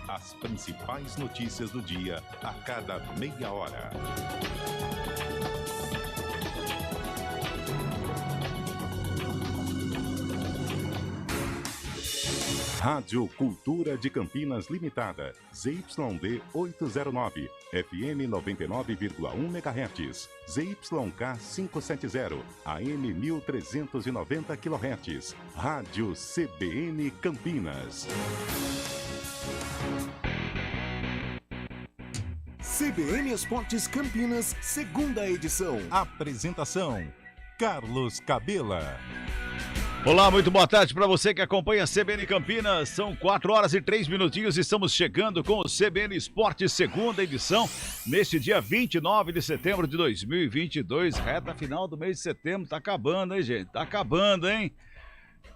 As principais notícias do dia a cada meia hora. Rádio Cultura de Campinas Limitada, ZYD 809, FM 99,1 MHz, ZYK 570, AM 1390 kHz, Rádio CBN Campinas. CBN Esportes Campinas, segunda edição. Apresentação: Carlos Cabela. Olá, muito boa tarde para você que acompanha a CBN Campinas. São 4 horas e 3 minutinhos e estamos chegando com o CBN Esportes, segunda edição, neste dia 29 de setembro de 2022, reta final do mês de setembro. Tá acabando, hein, gente? Tá acabando, hein?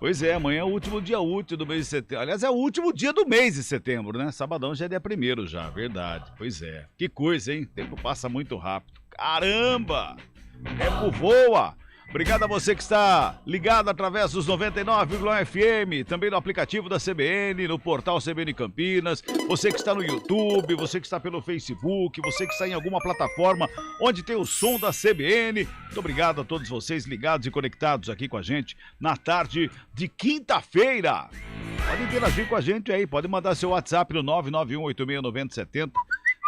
Pois é, amanhã é o último dia útil do mês de setembro. Aliás, é o último dia do mês de setembro, né? Sabadão já é dia 1º já, verdade. Pois é. Que coisa, hein? O tempo passa muito rápido. Caramba! O tempo voa! Obrigado a você que está ligado através dos 99,1 FM, também no aplicativo da CBN, no portal CBN Campinas, você que está no YouTube, você que está pelo Facebook, você que está em alguma plataforma onde tem o som da CBN. Muito obrigado a todos vocês ligados e conectados aqui com a gente na tarde de quinta-feira. Pode interagir com a gente aí, pode mandar seu WhatsApp no 991869070.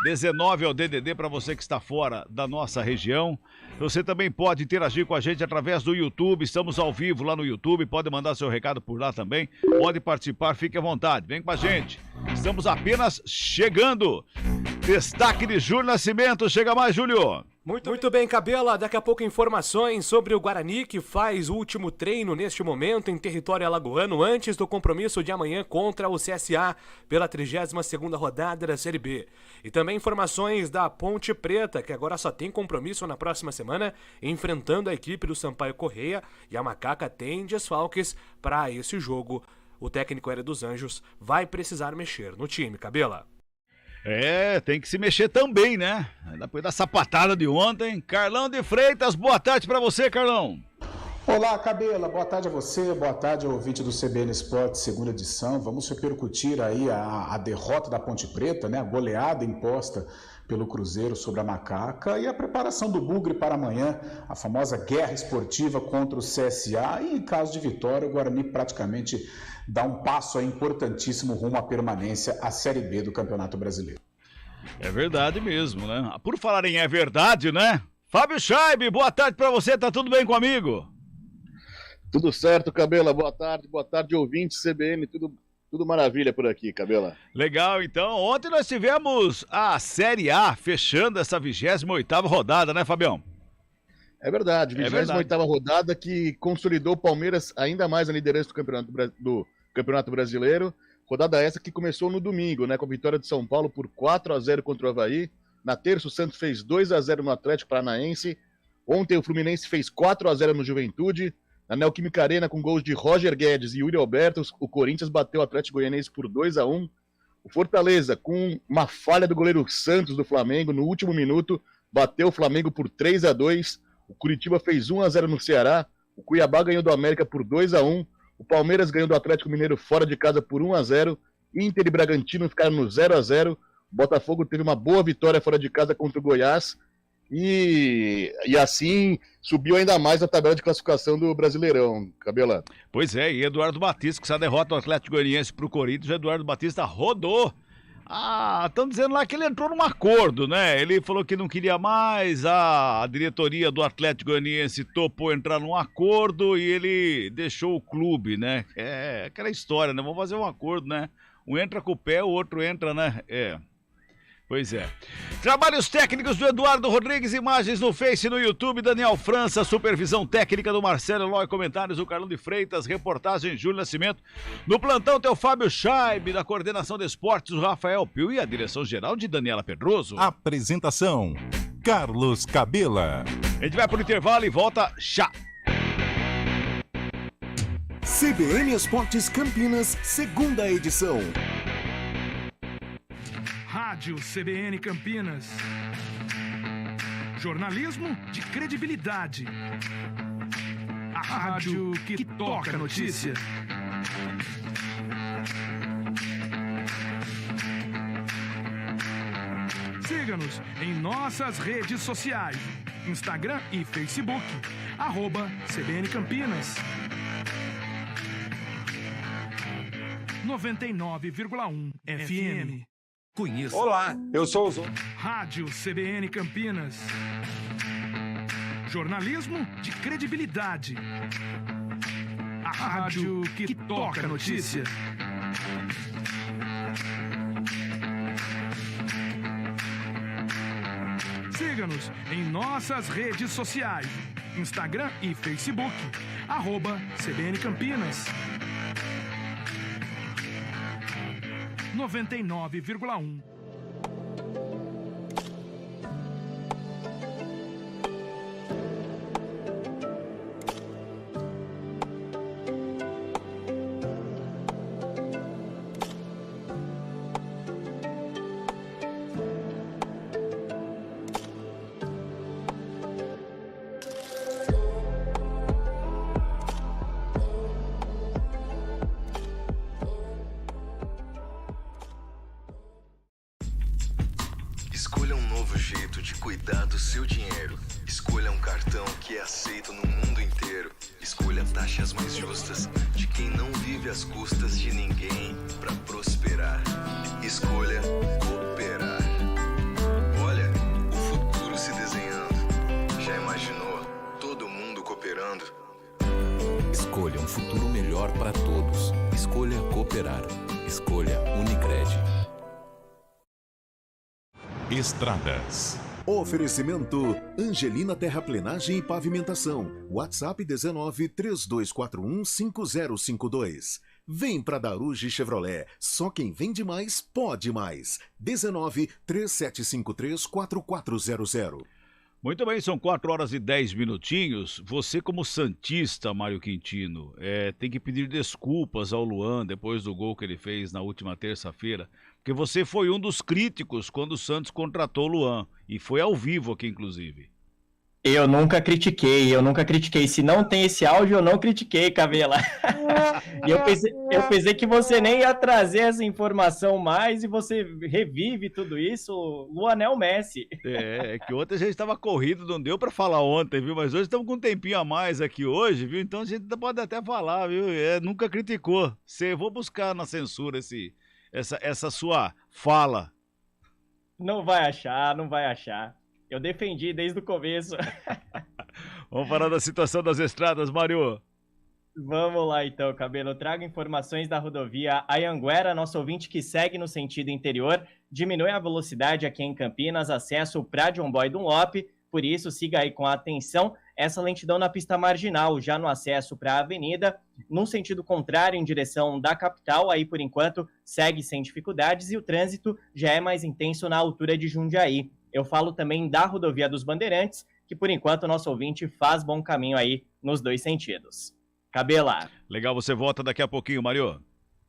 19 é o DDD para você que está fora da nossa região. Você também pode interagir com a gente através do YouTube. Estamos ao vivo lá no YouTube. Pode mandar seu recado por lá também. Pode participar, fique à vontade. Vem com a gente. Estamos apenas chegando. Destaque de Júlio Nascimento. Chega mais, Júlio. Muito bem, Cabela. Daqui a pouco informações sobre o Guarani, que faz o último treino neste momento em território alagoano, antes do compromisso de amanhã contra o CSA pela 32ª rodada da Série B. E também informações da Ponte Preta, que agora só tem compromisso na próxima semana, enfrentando a equipe do Sampaio Corrêa, e a Macaca tem desfalques para esse jogo. O técnico Hélio dos Anjos vai precisar mexer no time, Cabela. É, tem que se mexer também, né? Depois da sapatada de ontem. Carlão de Freitas, boa tarde pra você, Carlão. Olá, Cabela, boa tarde a você, boa tarde ao ouvinte do CBN Esportes, segunda edição. Vamos repercutir aí a derrota da Ponte Preta, né? A goleada imposta pelo Cruzeiro sobre a Macaca e a preparação do Bugre para amanhã, a famosa guerra esportiva contra o CSA. E em caso de vitória, o Guarani praticamente dá um passo aí importantíssimo rumo à permanência à Série B do Campeonato Brasileiro. É verdade mesmo, né? Por falar em é verdade, né? Fábio Scheibe, boa tarde pra você, tá tudo bem comigo? Tudo certo, Cabela, boa tarde ouvintes CBN, tudo maravilha por aqui, Cabela. Legal, então, ontem nós tivemos a Série A fechando essa 28ª rodada, né, Fabião? É verdade, 28ª rodada que consolidou o Palmeiras ainda mais na liderança do Campeonato Brasileiro. Rodada essa que começou no domingo, né, com a vitória de São Paulo por 4-0 contra o Avaí. Na terça o Santos fez 2-0 no Atlético Paranaense. Ontem o Fluminense fez 4-0 no Juventude. Na Neoquímica Arena, com gols de Roger Guedes e Yuri Alberto, o Corinthians bateu o Atlético Goianiense por 2-1. O Fortaleza, com uma falha do goleiro Santos do Flamengo, no último minuto, bateu o Flamengo por 3-2. O Curitiba fez 1-0 no Ceará. O Cuiabá ganhou do América por 2-1. O Palmeiras ganhou do Atlético Mineiro fora de casa por 1-0. Inter e Bragantino ficaram no 0-0. O Botafogo teve uma boa vitória fora de casa contra o Goiás. E assim subiu ainda mais a tabela de classificação do Brasileirão, Cabela. Pois é, e Eduardo Batista, que essa derrota do Atlético Goianiense pro Corinthians, o Eduardo Batista rodou. Estão dizendo lá que ele entrou num acordo, né? Ele falou que não queria mais, a diretoria do Atlético Goianiense topou entrar num acordo e ele deixou o clube, né? É aquela história, né? Vamos fazer um acordo, né? Um entra com o pé, o outro entra, né? Pois é. Trabalhos técnicos do Eduardo Rodrigues, imagens no Face e no YouTube, Daniel França, supervisão técnica do Marcelo Eloy, comentários do Carlão de Freitas, reportagem Júlio Nascimento. No plantão tem o Fábio Scheibe, da coordenação de esportes, o Rafael Pio e a direção geral de Daniela Pedroso. Apresentação: Carlos Cabela. A gente vai pro intervalo e volta já. CBN Esportes Campinas, segunda edição. Rádio CBN Campinas. Jornalismo de credibilidade. A rádio que toca a notícia. Siga-nos em nossas redes sociais, Instagram e Facebook, @CBN Campinas. 99,1 FM. Conheça. Olá, eu sou o Rádio CBN Campinas. Jornalismo de credibilidade. A rádio que toca a notícia. Siga-nos em nossas redes sociais, Instagram e Facebook, @CBN Campinas. 99,1. Escolha um novo jeito de cuidar do seu dinheiro. Escolha um cartão que é aceito no mundo inteiro. Escolha taxas mais justas de quem não vive às custas de ninguém para prosperar. Escolha cooperar. Olha, o futuro se desenhando. Já imaginou todo mundo cooperando? Escolha um futuro melhor para todos. Escolha cooperar. Escolha Unicred. Estradas. Oferecimento Angelina Terraplenagem e Pavimentação. WhatsApp 19 3241 5052. Vem pra Daruge Chevrolet. Só quem vende mais, pode mais. 19 3753 4400. Muito bem, são 4 horas e 10 minutinhos. Você, como santista, Mário Quintino, tem que pedir desculpas ao Luan depois do gol que ele fez na última terça-feira, porque você foi um dos críticos quando o Santos contratou o Luan, e foi ao vivo aqui, inclusive. Eu nunca critiquei. Se não tem esse áudio, eu não critiquei, Cabela. E eu pensei que você nem ia trazer essa informação mais e você revive tudo isso. Luan é o Messi. É que ontem a gente estava corrido, não deu para falar ontem, viu? Mas hoje estamos com um tempinho a mais aqui hoje, viu? Então a gente pode até falar, viu? Nunca criticou. Vou buscar na censura essa sua fala. Não vai achar. Eu defendi desde o começo. Vamos falar da situação das estradas, Mário. Vamos lá então, Cabelo. Eu trago informações da rodovia Anhanguera, nosso ouvinte que segue no sentido interior. Diminui a velocidade aqui em Campinas, acesso para John Boy Dunlop. Por isso, siga aí com atenção. Essa lentidão na pista marginal, já no acesso para a avenida. No sentido contrário, em direção da capital, aí por enquanto segue sem dificuldades e o trânsito já é mais intenso na altura de Jundiaí. Eu falo também da rodovia dos Bandeirantes, que por enquanto o nosso ouvinte faz bom caminho aí nos dois sentidos. Cabela. Legal, você volta daqui a pouquinho, Mário.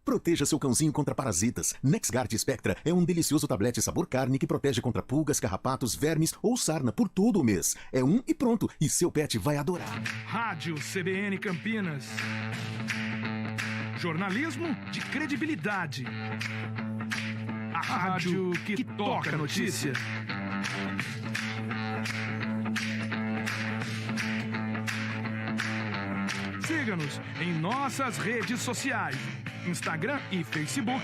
Proteja seu cãozinho contra parasitas. NexGard Spectra é um delicioso tablete sabor carne que protege contra pulgas, carrapatos, vermes ou sarna por todo o mês. É um e pronto, e seu pet vai adorar. Rádio CBN Campinas. Jornalismo de credibilidade. A rádio que toca a notícia. Siga-nos em nossas redes sociais, Instagram e Facebook,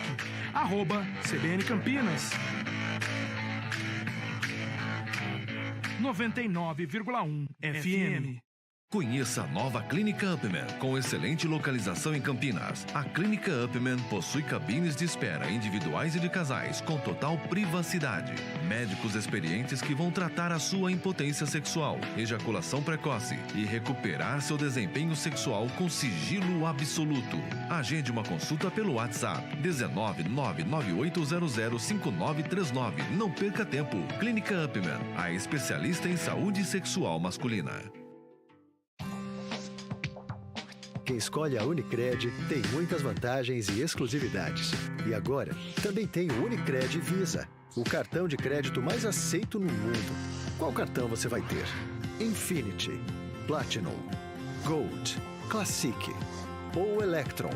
@CBN Campinas. 99,1 FM. Conheça a nova Clínica Upman, com excelente localização em Campinas. A Clínica Upman possui cabines de espera individuais e de casais, com total privacidade. Médicos experientes que vão tratar a sua impotência sexual, ejaculação precoce e recuperar seu desempenho sexual com sigilo absoluto. Agende uma consulta pelo WhatsApp 19998005939. Não perca tempo. Clínica Upman, a especialista em saúde sexual masculina. Quem escolhe a Unicred tem muitas vantagens e exclusividades. E agora, também tem o Unicred Visa, o cartão de crédito mais aceito no mundo. Qual cartão você vai ter? Infinity, Platinum, Gold, Classic ou Electron?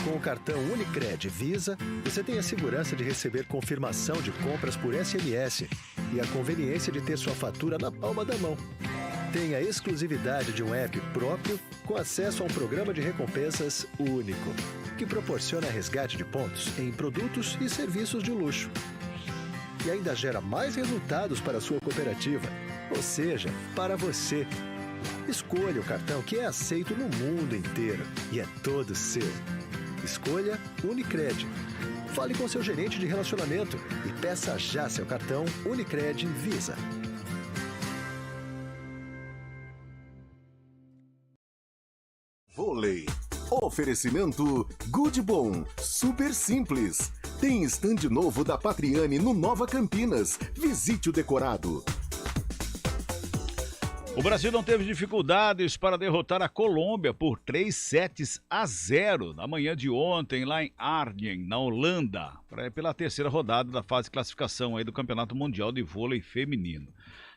Com o cartão Unicred Visa, você tem a segurança de receber confirmação de compras por SMS e a conveniência de ter sua fatura na palma da mão. Tem a exclusividade de um app próprio com acesso a um programa de recompensas único, que proporciona resgate de pontos em produtos e serviços de luxo. E ainda gera mais resultados para a sua cooperativa, ou seja, para você. Escolha o cartão que é aceito no mundo inteiro e é todo seu. Escolha Unicred. Fale com seu gerente de relacionamento e peça já seu cartão Unicred Visa. Vôlei. Oferecimento Good Bom. Super simples. Tem estande novo da Patriani no Nova Campinas. Visite o decorado. O Brasil não teve dificuldades para derrotar a Colômbia por 3-0 na manhã de ontem lá em Arnhem, na Holanda, pela terceira rodada da fase de classificação aí do Campeonato Mundial de Vôlei Feminino.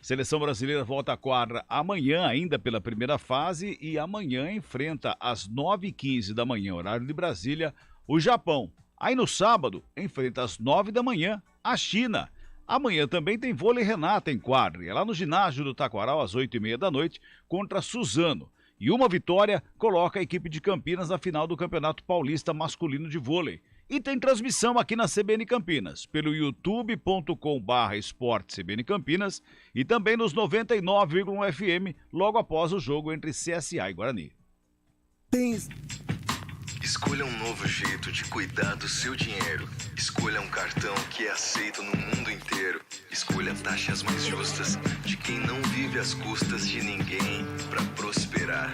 A seleção brasileira volta à quadra amanhã ainda pela primeira fase e amanhã enfrenta às 9h15 da manhã, horário de Brasília, o Japão. Aí no sábado enfrenta às 9 da manhã a China. Amanhã também tem vôlei Renata em quadra, é lá no ginásio do Taquaral às 8h30 da noite contra Suzano. E uma vitória coloca a equipe de Campinas na final do Campeonato Paulista Masculino de Vôlei. E tem transmissão aqui na CBN Campinas, pelo youtube.com/esporte CBN Campinas e também nos 99,1 FM, logo após o jogo entre CSA e Guarani. Escolha um novo jeito de cuidar do seu dinheiro. Escolha um cartão que é aceito no mundo inteiro. Escolha taxas mais justas de quem não vive às custas de ninguém para prosperar.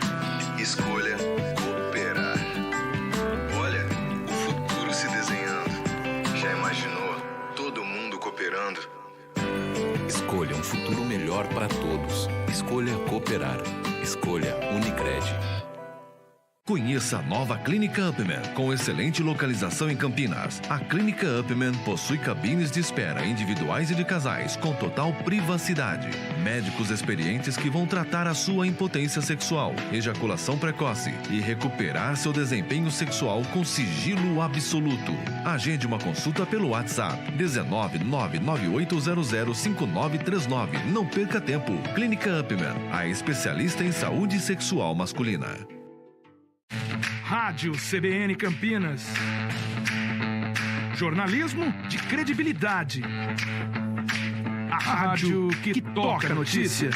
Escolha cooperar. Olha, o futuro se desenhando. Já imaginou todo mundo cooperando? Escolha um futuro melhor para todos. Escolha cooperar. Escolha Unicred. Conheça a nova Clínica Upman, com excelente localização em Campinas. A Clínica Upman possui cabines de espera individuais e de casais, com total privacidade. Médicos experientes que vão tratar a sua impotência sexual, ejaculação precoce e recuperar seu desempenho sexual com sigilo absoluto. Agende uma consulta pelo WhatsApp 19998005939. Não perca tempo. Clínica Upman, a especialista em saúde sexual masculina. Rádio CBN Campinas. Jornalismo de credibilidade. A rádio que toca a notícia.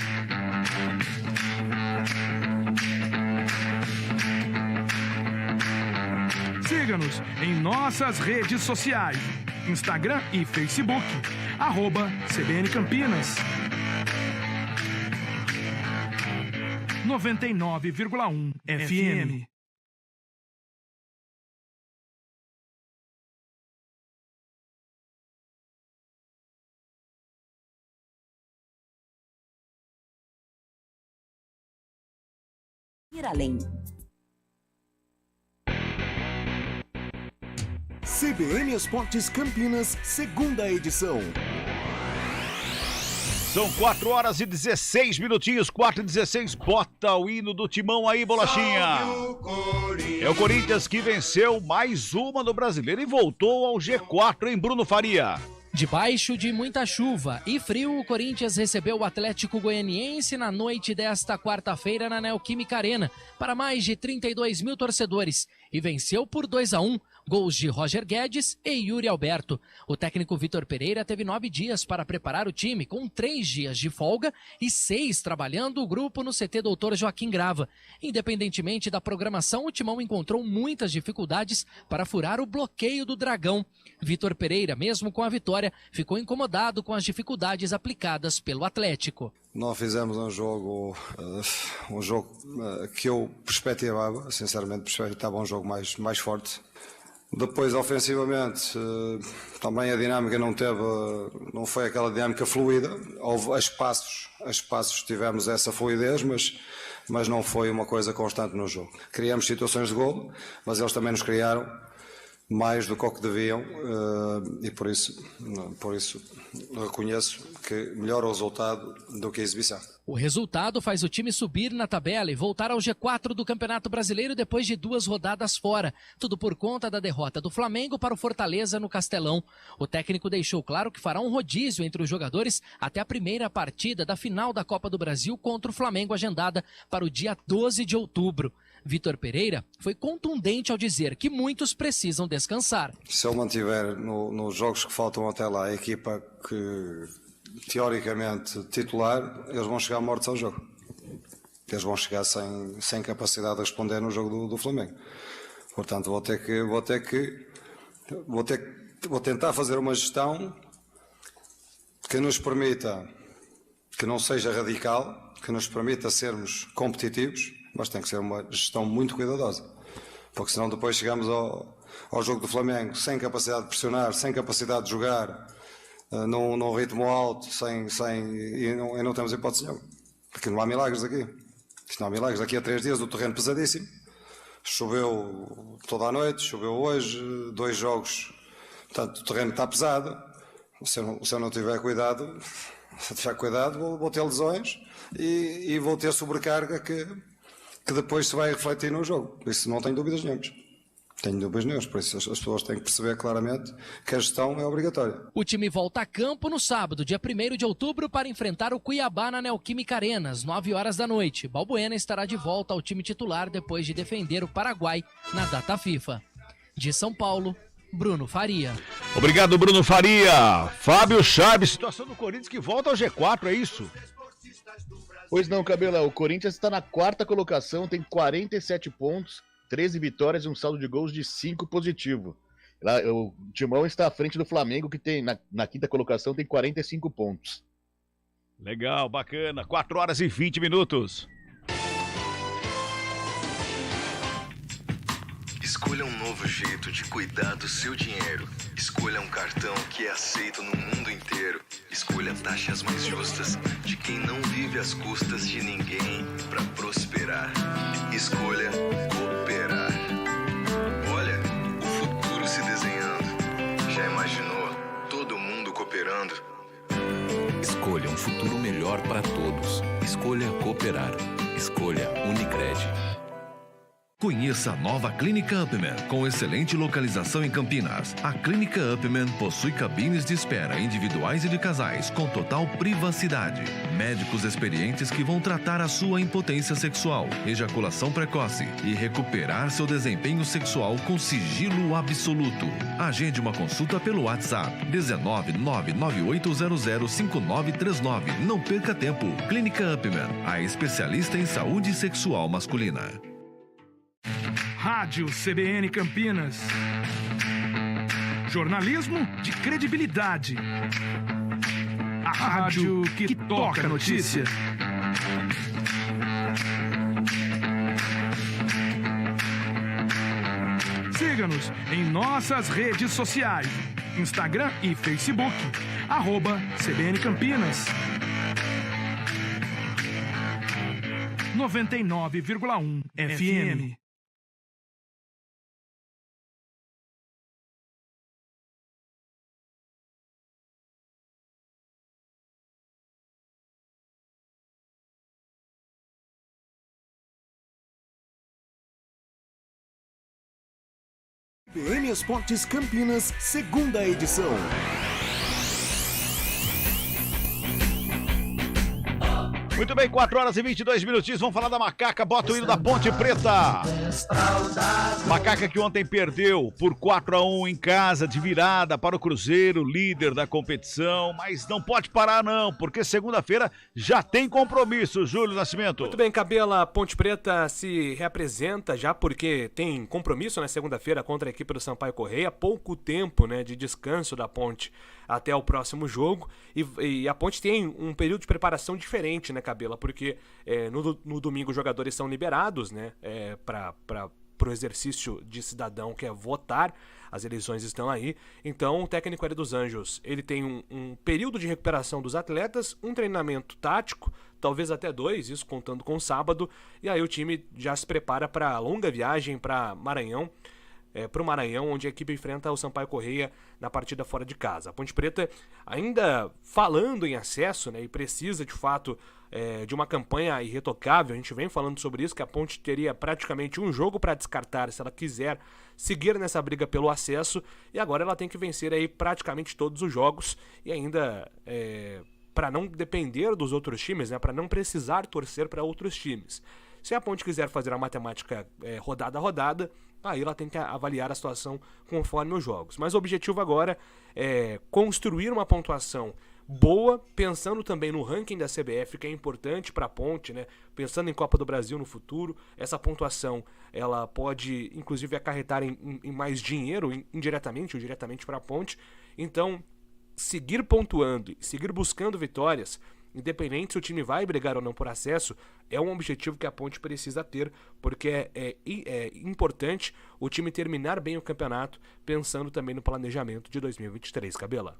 Siga-nos em nossas redes sociais. Instagram e Facebook. @CBN Campinas. 99,1 FM. Ir além. CBN Esportes Campinas, segunda edição. São 4 horas e 16 minutinhos, 4h16, bota o hino do Timão aí, Bolachinha. É o Corinthians que venceu mais uma no Brasileiro e voltou ao G4, hein, Bruno Faria? Debaixo de muita chuva e frio, o Corinthians recebeu o Atlético Goianiense na noite desta quarta-feira na Neoquímica Arena, para mais de 32 mil torcedores, e venceu por 2-1, gols de Roger Guedes e Yuri Alberto. O técnico Vitor Pereira teve 9 dias para preparar o time, com 3 dias de folga e 6 trabalhando o grupo no CT Doutor Joaquim Grava. Independentemente da programação, o Timão encontrou muitas dificuldades para furar o bloqueio do Dragão. Vitor Pereira, mesmo com a vitória, ficou incomodado com as dificuldades aplicadas pelo Atlético. Nós fizemos um jogo que eu perspectivava, sinceramente perspectivava um jogo mais forte. Depois, ofensivamente, também a dinâmica não foi aquela dinâmica fluida. Houve a espaços tivemos essa fluidez, mas não foi uma coisa constante no jogo. Criamos situações de golo, mas eles também nos criaram. mais do que o que deviam, e por isso reconheço que melhor o resultado do que a exibição. O resultado faz o time subir na tabela e voltar ao G4 do Campeonato Brasileiro depois de 2 rodadas fora. Tudo por conta da derrota do Flamengo para o Fortaleza no Castelão. O técnico deixou claro que fará um rodízio entre os jogadores até a primeira partida da final da Copa do Brasil contra o Flamengo, agendada para o dia 12 de outubro. Vitor Pereira foi contundente ao dizer que muitos precisam descansar. Se ele mantiver nos jogos que faltam até lá a equipa que teoricamente titular, eles vão chegar mortos ao jogo. Eles vão chegar sem capacidade de responder no jogo do Flamengo. Portanto, vou tentar fazer uma gestão que nos permita, que não seja radical, que nos permita sermos competitivos, mas tem que ser uma gestão muito cuidadosa, porque senão depois chegamos ao jogo do Flamengo sem capacidade de pressionar, sem capacidade de jogar, num ritmo alto, e não temos hipótese nenhuma. Porque não há milagres aqui. Isto não há milagres. Daqui a 3 dias o terreno pesadíssimo. Choveu toda a noite, choveu hoje, 2 jogos. Portanto, o terreno está pesado. Se eu não tiver cuidado, vou ter lesões e vou ter sobrecarga que depois se vai refletir no jogo. Isso não tenho dúvidas nenhumas. Por isso as pessoas têm que perceber claramente que a gestão é obrigatória. O time volta a campo no sábado, dia 1º de outubro, para enfrentar o Cuiabá na Neoquímica Arena, às 9 horas da noite. Balbuena estará de volta ao time titular depois de defender o Paraguai na data FIFA. De São Paulo, Bruno Faria. Obrigado, Bruno Faria. Fábio Chaves, situação do Corinthians que volta ao G4, é isso? Pois não, Cabela, o Corinthians está na 4ª colocação, tem 47 pontos, 13 vitórias e um saldo de gols de 5 positivo. O Timão está à frente do Flamengo, que tem na 5ª colocação tem 45 pontos. Legal, bacana. 4 horas e 20 minutos. Escolha um novo jeito de cuidar do seu dinheiro. Escolha um cartão que é aceito no mundo inteiro. Escolha taxas mais justas de quem não vive às custas de ninguém para prosperar. Escolha cooperar. Olha, o futuro se desenhando. Já imaginou todo mundo cooperando? Escolha um futuro melhor para todos. Escolha cooperar. Escolha Unicred. Conheça a nova Clínica Upman, com excelente localização em Campinas. A Clínica Upman possui cabines de espera individuais e de casais, com total privacidade. Médicos experientes que vão tratar a sua impotência sexual, ejaculação precoce e recuperar seu desempenho sexual com sigilo absoluto. Agende uma consulta pelo WhatsApp 19998005939. Não perca tempo. Clínica Upman, a especialista em saúde sexual masculina. Rádio CBN Campinas. Jornalismo de credibilidade. A rádio que toca a notícia. Siga-nos em nossas redes sociais. Instagram e Facebook. @CBN Campinas. 99,1 FM. CBN Esportes Campinas, 2ª edição. Muito bem, 4 horas e 22 minutinhos, vamos falar da Macaca, bota o hino da Ponte Preta. Macaca que ontem perdeu por 4-1 em casa, de virada para o Cruzeiro, líder da competição, mas não pode parar não, porque segunda-feira já tem compromisso, Júlio Nascimento. Muito bem, Cabela, Ponte Preta se reapresenta já porque tem compromisso na segunda-feira contra a equipe do Sampaio Correia, pouco tempo, né, de descanso da Ponte até o próximo jogo, e a Ponte tem um período de preparação diferente, né, Cabela, porque no domingo os jogadores são liberados, né, para o exercício de cidadão, que é votar, as eleições estão aí, então o técnico Hélio dos Anjos, ele tem um período de recuperação dos atletas, um treinamento tático, talvez até 2, isso contando com o sábado, e aí o time já se prepara para a longa viagem para Maranhão, para o Maranhão, onde a equipe enfrenta o Sampaio Corrêa na partida fora de casa. A Ponte Preta ainda falando em acesso, né, e precisa de fato de uma campanha irretocável. A gente vem falando sobre isso, que a Ponte teria praticamente um jogo para descartar se ela quiser seguir nessa briga pelo acesso, e agora ela tem que vencer aí praticamente todos os jogos e ainda para não depender dos outros times, né, para não precisar torcer para outros times. Se a Ponte quiser fazer a matemática rodada a rodada, aí ela tem que avaliar a situação conforme os jogos. Mas o objetivo agora é construir uma pontuação boa, pensando também no ranking da CBF, que é importante para a Ponte, né? Pensando em Copa do Brasil no futuro. Essa pontuação ela pode, inclusive, acarretar em mais dinheiro, indiretamente ou diretamente para a Ponte. Então, seguir pontuando, seguir buscando vitórias, independente se o time vai brigar ou não por acesso, é um objetivo que a Ponte precisa ter, porque é importante o time terminar bem o campeonato, pensando também no planejamento de 2023, Cabela.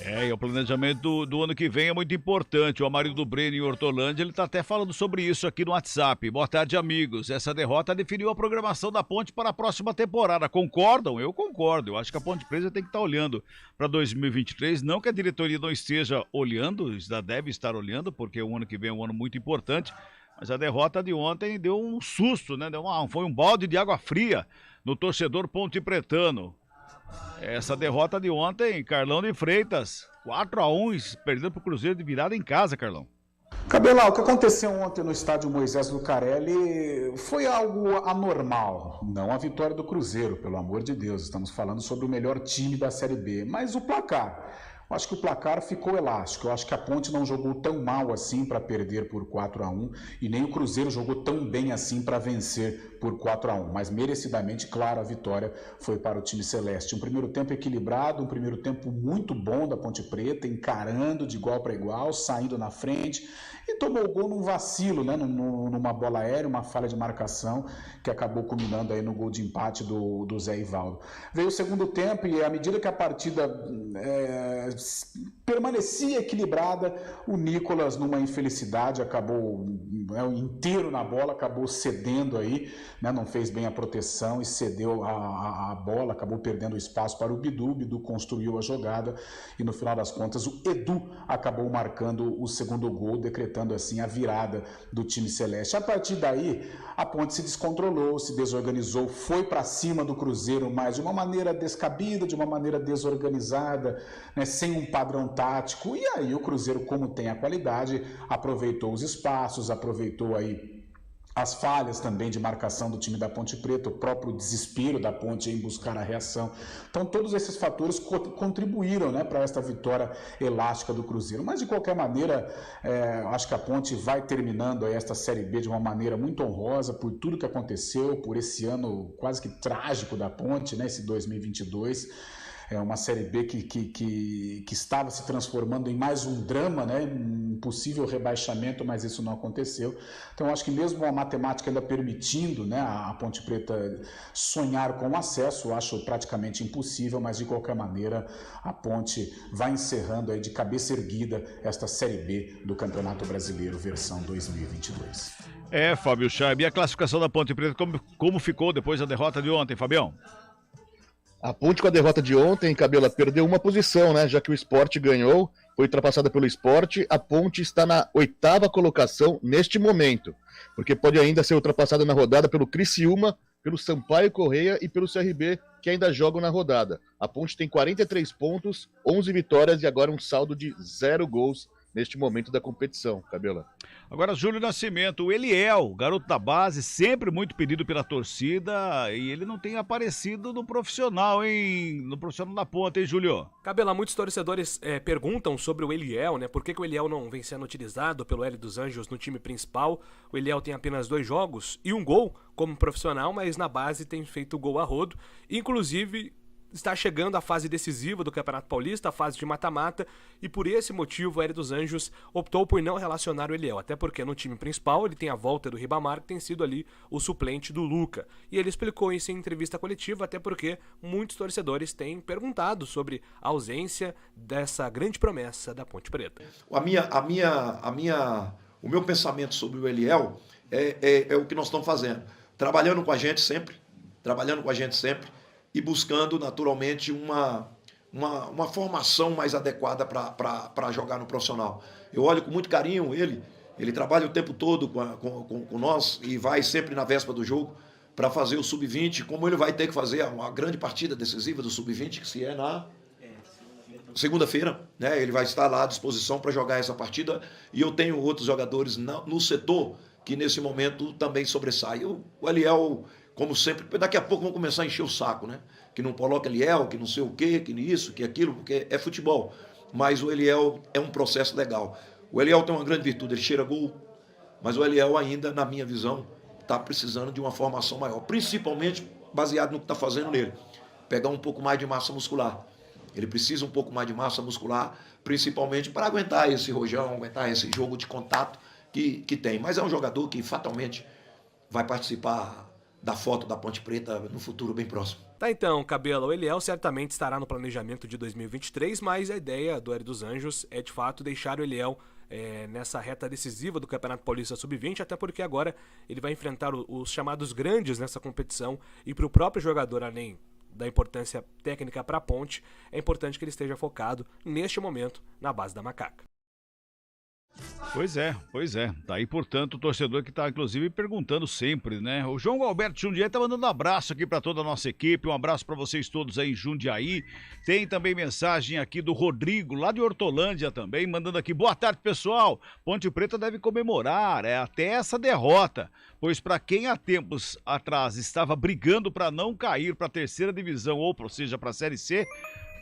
E o planejamento do ano que vem é muito importante. O Amarildo Breno em Hortolândia, ele tá até falando sobre isso aqui no WhatsApp. Boa tarde, amigos. Essa derrota definiu a programação da Ponte para a próxima temporada. Concordam? Eu concordo. Eu acho que a Ponte Preta tem que estar olhando para 2023. Não que a diretoria não esteja olhando, já deve estar olhando, porque o ano que vem é um ano muito importante. Mas a derrota de ontem deu um susto, né? Foi um balde de água fria no torcedor pontepretano. Essa derrota de ontem, Carlão de Freitas, 4-1, perdendo pro Cruzeiro de virada em casa, Carlão. Cabelão, o que aconteceu ontem no estádio Moisés Lucarelli foi algo anormal. Não a vitória do Cruzeiro, pelo amor de Deus. Estamos falando sobre o melhor time da Série B. Mas o placar. Eu acho que o placar ficou elástico. Eu acho que a Ponte não jogou tão mal assim para perder por 4-1 e nem o Cruzeiro jogou tão bem assim para vencer por 4-1. Mas merecidamente, claro, a vitória foi para o time celeste. Um primeiro tempo equilibrado, um primeiro tempo muito bom da Ponte Preta, encarando de igual para igual, saindo na frente e tomou o gol num vacilo, né? Numa bola aérea, uma falha de marcação que acabou culminando aí no gol de empate do Zé Ivaldo. Veio o segundo tempo e à medida que a partida permanecia equilibrada, o Nicolas, numa infelicidade, acabou inteiro na bola, acabou cedendo aí, né, não fez bem a proteção e cedeu a bola, acabou perdendo o espaço para o Bidu construiu a jogada e no final das contas o Edu acabou marcando o segundo gol, decretando assim a virada do time celeste. A partir daí, a Ponte se descontrolou, se desorganizou, foi para cima do Cruzeiro, mas de uma maneira descabida, de uma maneira desorganizada, né, sem um padrão tático, e aí o Cruzeiro, como tem a qualidade, aproveitou os espaços, aproveitou aí as falhas também de marcação do time da Ponte Preta, o próprio desespero da Ponte em buscar a reação. Então todos esses fatores contribuíram, né, para esta vitória elástica do Cruzeiro. Mas de qualquer maneira, acho que a Ponte vai terminando esta Série B de uma maneira muito honrosa por tudo que aconteceu, por esse ano quase que trágico da Ponte, né, esse 2022. É uma Série B que estava se transformando em mais um drama, né? Um possível rebaixamento, mas isso não aconteceu. Então, acho que mesmo a matemática ainda permitindo, né, a Ponte Preta sonhar com o acesso, acho praticamente impossível, mas de qualquer maneira a Ponte vai encerrando aí de cabeça erguida esta Série B do Campeonato Brasileiro, versão 2022. Fábio Chaib, e a classificação da Ponte Preta, como ficou depois da derrota de ontem, Fabião? A Ponte, com a derrota de ontem, Cabela, perdeu uma posição, né? Já que o Sport ganhou, foi ultrapassada pelo Sport. A Ponte está na 8ª colocação neste momento, porque pode ainda ser ultrapassada na rodada pelo Criciúma, pelo Sampaio Corrêa e pelo CRB, que ainda jogam na rodada. A Ponte tem 43 pontos, 11 vitórias e agora um saldo de 0 gols neste momento da competição, Cabela. Agora, Júlio Nascimento, o Eliel, garoto da base, sempre muito pedido pela torcida, e ele não tem aparecido no profissional, hein? No profissional da Ponte, hein, Júlio? Cabela, muitos torcedores perguntam sobre o Eliel, né? Por que o Eliel não vem sendo utilizado pelo Hélio dos Anjos no time principal? O Eliel tem apenas 2 jogos e 1 gol como profissional, mas na base tem feito gol a rodo, inclusive está chegando a fase decisiva do Campeonato Paulista, a fase de mata-mata, e por esse motivo o Hélio dos Anjos optou por não relacionar o Eliel, até porque no time principal ele tem a volta do Ribamar, que tem sido ali o suplente do Luca. E ele explicou isso em entrevista coletiva, até porque muitos torcedores têm perguntado sobre a ausência dessa grande promessa da Ponte Preta. O meu pensamento sobre o Eliel é o que nós estamos fazendo, trabalhando com a gente sempre, trabalhando com a gente sempre e buscando naturalmente uma formação mais adequada para jogar no profissional. Eu olho com muito carinho ele trabalha o tempo todo com nós e vai sempre na véspera do jogo para fazer o Sub-20, como ele vai ter que fazer uma grande partida decisiva do Sub-20, que se é na segunda-feira, né? Ele vai estar lá à disposição para jogar essa partida, e eu tenho outros jogadores no setor que nesse momento também sobressaem. O Eliel, como sempre, daqui a pouco vão começar a encher o saco, né? Que não coloca Eliel, que não sei o quê, que isso, que aquilo, porque é futebol. Mas o Eliel é um processo legal. O Eliel tem uma grande virtude, ele cheira gol, mas o Eliel ainda, na minha visão, está precisando de uma formação maior, principalmente baseado no que está fazendo nele. Pegar um pouco mais de massa muscular. Ele precisa um pouco mais de massa muscular, principalmente para aguentar esse rojão, aguentar esse jogo de contato que tem. Mas é um jogador que fatalmente vai participar da foto da Ponte Preta no futuro bem próximo. Tá então, Cabelo, o Eliel certamente estará no planejamento de 2023, mas a ideia do Hélio dos Anjos é de fato deixar o Eliel nessa reta decisiva do Campeonato Paulista Sub-20, até porque agora ele vai enfrentar os chamados grandes nessa competição, e para o próprio jogador, além da importância técnica para a Ponte, é importante que ele esteja focado neste momento na base da Macaca. Pois é. Tá aí, portanto, o torcedor que tá, inclusive, perguntando sempre, né? O João Alberto Jundiaí tá mandando um abraço aqui para toda a nossa equipe, um abraço para vocês todos aí em Jundiaí. Tem também mensagem aqui do Rodrigo, lá de Hortolândia também, mandando aqui: boa tarde, pessoal. Ponte Preta deve comemorar até essa derrota, pois para quem há tempos atrás estava brigando para não cair para a terceira divisão, ou seja, para a Série C,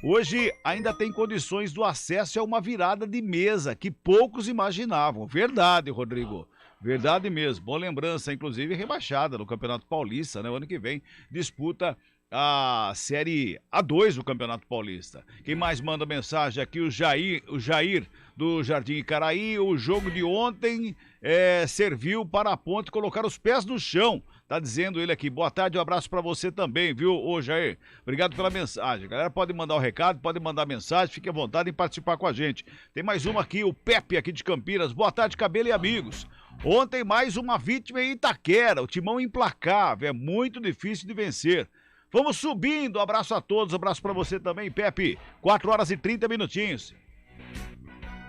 hoje ainda tem condições do acesso a uma virada de mesa que poucos imaginavam. Verdade, Rodrigo. Verdade mesmo. Boa lembrança, inclusive rebaixada no Campeonato Paulista, né? O ano que vem disputa a Série A2 do Campeonato Paulista. Quem mais manda mensagem aqui? O Jair do Jardim Icaraí. O jogo de ontem serviu para a Ponte colocar os pés no chão. Tá dizendo ele aqui. Boa tarde, um abraço pra você também, viu, ô Jair? Obrigado pela mensagem. A galera pode mandar o recado, pode mandar mensagem, fique à vontade em participar com a gente. Tem mais uma aqui, o Pepe aqui de Campinas. Boa tarde, Cabelo e amigos. Ontem mais uma vítima em Itaquera, o Timão implacável, é muito difícil de vencer. Vamos subindo, abraço a todos, abraço pra você também, Pepe. 4 horas e 30 minutinhos.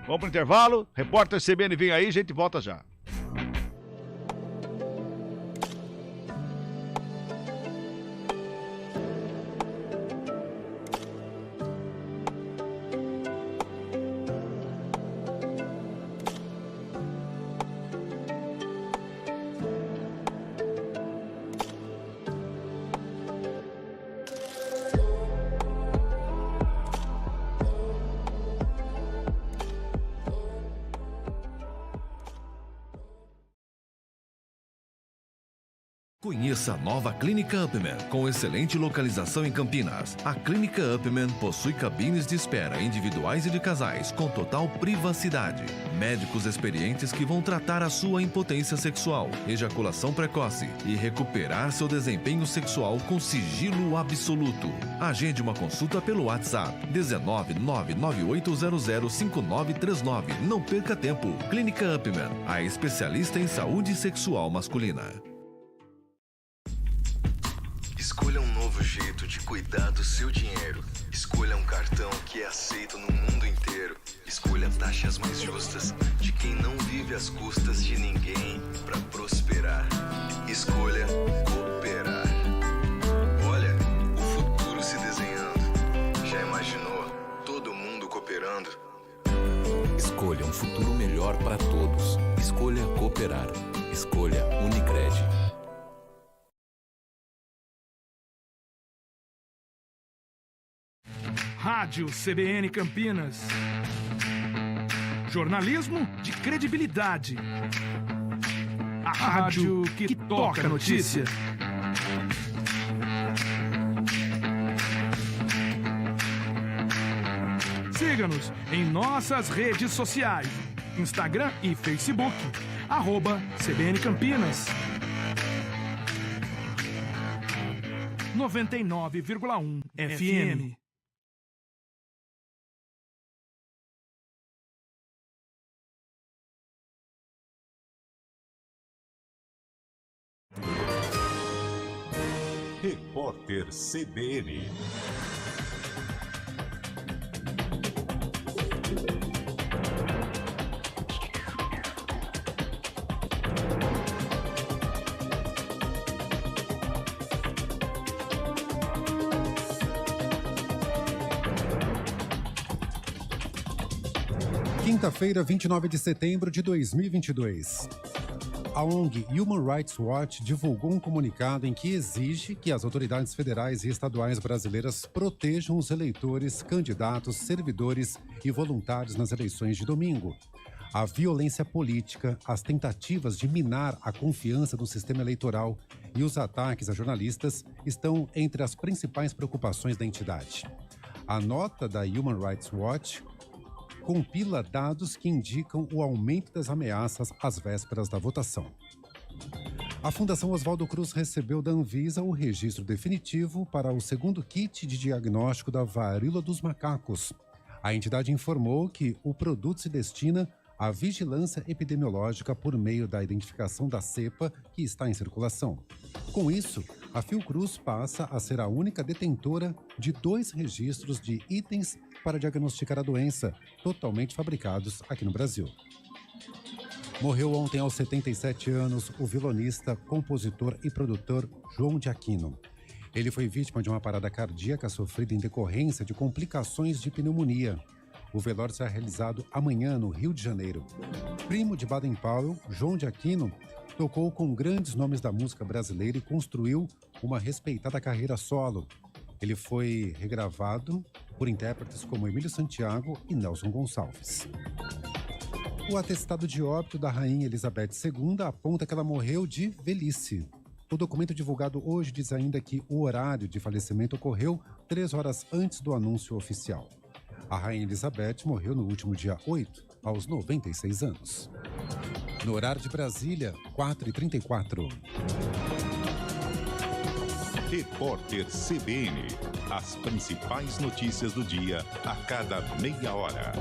Vamos pro intervalo, repórter CBN vem aí, a gente volta já. Conheça a nova Clínica Upman, com excelente localização em Campinas. A Clínica Upman possui cabines de espera individuais e de casais, com total privacidade. Médicos experientes que vão tratar a sua impotência sexual, ejaculação precoce e recuperar seu desempenho sexual com sigilo absoluto. Agende uma consulta pelo WhatsApp 19998005939. Não perca tempo. Clínica Upman, a especialista em saúde sexual masculina. Escolha um novo jeito de cuidar do seu dinheiro. Escolha um cartão que é aceito no mundo inteiro. Escolha taxas mais justas de quem não vive às custas de ninguém para prosperar. Escolha cooperar. Olha, o futuro se desenhando. Já imaginou todo mundo cooperando? Escolha um futuro melhor para todos. Escolha cooperar. Escolha Unicred. Rádio CBN Campinas. Jornalismo de credibilidade. A rádio que toca a notícia. Siga-nos em nossas redes sociais. Instagram e Facebook. @CBN Campinas. 99,1 FM. Repórter CBN. Quinta-feira, 29 de setembro de 2022. A ONG Human Rights Watch divulgou um comunicado em que exige que as autoridades federais e estaduais brasileiras protejam os eleitores, candidatos, servidores e voluntários nas eleições de domingo. A violência política, as tentativas de minar a confiança no sistema eleitoral e os ataques a jornalistas estão entre as principais preocupações da entidade. A nota da Human Rights Watch compila dados que indicam o aumento das ameaças às vésperas da votação. A Fundação Oswaldo Cruz recebeu da Anvisa o registro definitivo para o segundo kit de diagnóstico da varíola dos macacos. A entidade informou que o produto se destina à vigilância epidemiológica por meio da identificação da cepa que está em circulação. Com isso, a Fiocruz passa a ser a única detentora de 2 registros de itens para diagnosticar a doença, totalmente fabricados aqui no Brasil. Morreu ontem aos 77 anos o violonista, compositor e produtor João de Aquino. Ele foi vítima de uma parada cardíaca sofrida em decorrência de complicações de pneumonia. O velório será realizado amanhã no Rio de Janeiro. Primo de Baden Powell, João de Aquino tocou com grandes nomes da música brasileira e construiu uma respeitada carreira solo. Ele foi regravado por intérpretes como Emílio Santiago e Nelson Gonçalves. O atestado de óbito da Rainha Elizabeth II aponta que ela morreu de velhice. O documento divulgado hoje diz ainda que o horário de falecimento ocorreu 3 horas antes do anúncio oficial. A Rainha Elizabeth morreu no último dia 8, aos 96 anos. No horário de Brasília, 4h34. Repórter CBN. As principais notícias do dia a cada meia hora.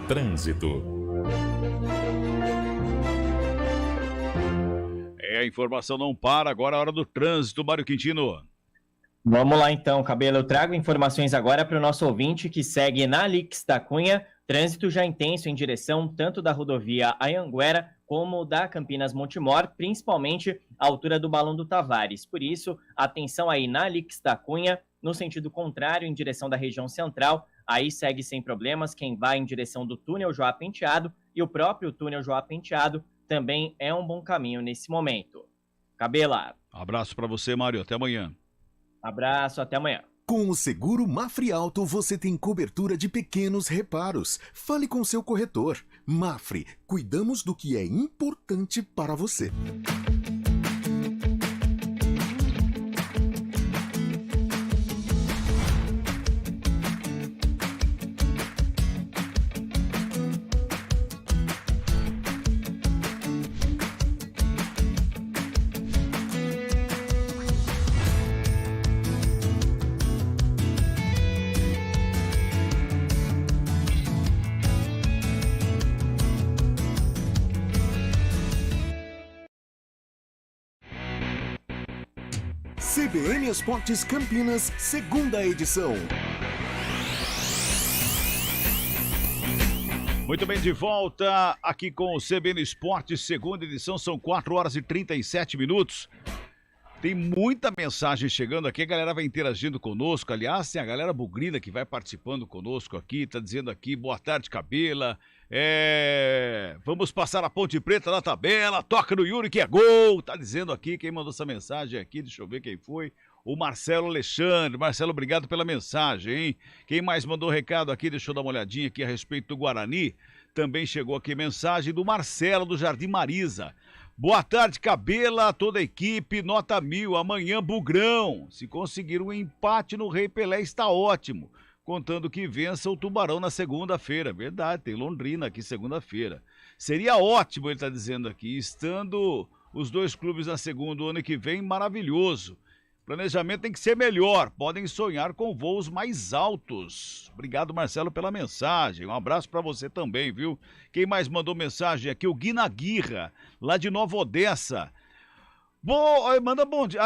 Trânsito. A informação não para, agora é a hora do trânsito, Mário Quintino. Vamos lá então, Cabelo. Eu trago informações agora para o nosso ouvinte que segue na Alix da Cunha. Trânsito já intenso em direção tanto da rodovia Anhanguera como da Campinas Montemor, principalmente à altura do Balão do Tavares. Por isso, atenção aí na Alix da Cunha, no sentido contrário, em direção da região central. Aí segue sem problemas quem vai em direção do túnel Joá Penteado e o próprio túnel Joá Penteado também é um bom caminho nesse momento. Cabela. Abraço para você, Mário. Até amanhã. Abraço, até amanhã. Com o seguro Mafre Auto, você tem cobertura de pequenos reparos. Fale com seu corretor. Mafre, cuidamos do que é importante para você. CBN Esportes Campinas, segunda edição. Muito bem, de volta aqui com o CBN Esportes, segunda edição, são 4 horas e 37 minutos. Tem muita mensagem chegando aqui, a galera vai interagindo conosco. Aliás, tem a galera bugrina que vai participando conosco aqui, tá dizendo aqui, boa tarde, Cabela. Vamos passar a Ponte Preta na tabela, toca no Yuri que é gol. Tá dizendo aqui, quem mandou essa mensagem aqui, deixa eu ver quem foi. O Marcelo Alexandre. Marcelo, obrigado pela mensagem, hein? Quem mais mandou recado aqui, deixa eu dar uma olhadinha aqui a respeito do Guarani. Também chegou aqui mensagem do Marcelo do Jardim Marisa. Boa tarde, Cabela, toda a equipe, nota 1000, amanhã Bugrão. Se conseguir um empate no Rei Pelé está ótimo, contando que vença o Tubarão na segunda-feira. Verdade, tem Londrina aqui segunda-feira. Seria ótimo, ele está dizendo aqui, estando os dois clubes na segunda o ano que vem, maravilhoso. O planejamento tem que ser melhor, podem sonhar com voos mais altos. Obrigado, Marcelo, pela mensagem. Um abraço para você também, viu? Quem mais mandou mensagem aqui? O Gui Naguirra, lá de Nova Odessa. Manda bom dia.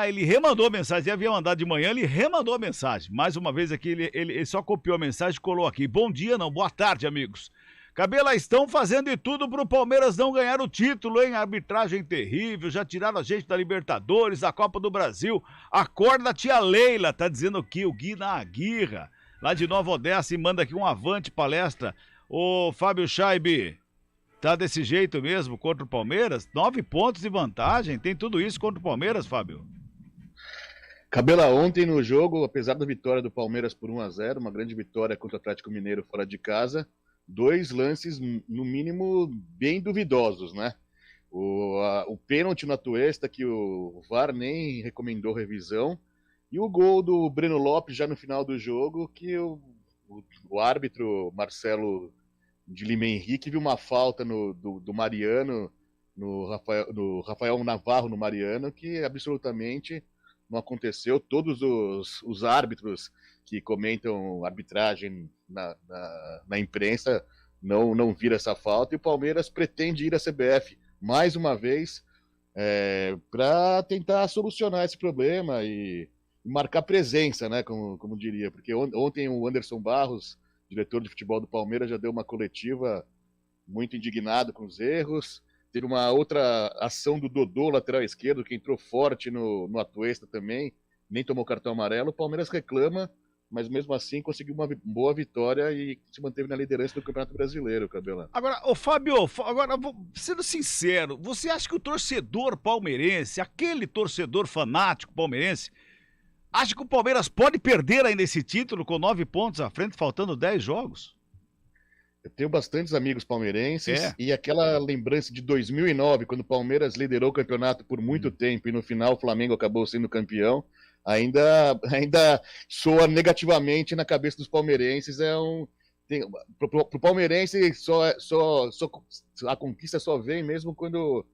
Ele remandou a mensagem, ele havia mandado de manhã, ele remandou a mensagem. Mais uma vez aqui, ele só copiou a mensagem e colou aqui. Bom dia, não, boa tarde, amigos. Cabela, estão fazendo de tudo pro Palmeiras não ganhar o título, hein? Arbitragem terrível, já tiraram a gente da Libertadores, da Copa do Brasil. Acorda, tia Leila, tá dizendo aqui o Gui Naguirra, lá de Nova Odessa, e manda aqui um avante palestra. Ô, Fábio Scheibe, tá desse jeito mesmo contra o Palmeiras? 9 pontos de vantagem, tem tudo isso contra o Palmeiras, Fábio? Cabela, ontem no jogo, apesar da vitória do Palmeiras por 1-0, uma grande vitória contra o Atlético Mineiro fora de casa, 2 lances, no mínimo, bem duvidosos, né? O pênalti no Atuesta, que o VAR nem recomendou revisão, e o gol do Breno Lopes já no final do jogo, que o árbitro Marcelo de Lima Henrique viu uma falta do Mariano, no Rafael Navarro no Mariano, que absolutamente não aconteceu. Todos os árbitros que comentam arbitragem na imprensa não viram essa falta, e o Palmeiras pretende ir à CBF mais uma vez para tentar solucionar esse problema e marcar presença, né, como diria, porque ontem o Anderson Barros, diretor de futebol do Palmeiras, já deu uma coletiva muito indignado com os erros. Teve uma outra ação do Dodô, lateral esquerdo, que entrou forte no Atuesta também, nem tomou cartão amarelo. O Palmeiras reclama, mas mesmo assim conseguiu uma boa vitória e se manteve na liderança do Campeonato Brasileiro, Cabela. Agora, Fábio, sendo sincero, você acha que o torcedor palmeirense, aquele torcedor fanático palmeirense, acha que o Palmeiras pode perder ainda esse título com 9 pontos à frente, faltando 10 jogos? Eu tenho bastantes amigos palmeirenses e aquela lembrança de 2009, quando o Palmeiras liderou o campeonato por muito tempo e no final o Flamengo acabou sendo campeão, ainda soa negativamente na cabeça dos palmeirenses. Pro palmeirense a conquista só vem mesmo quando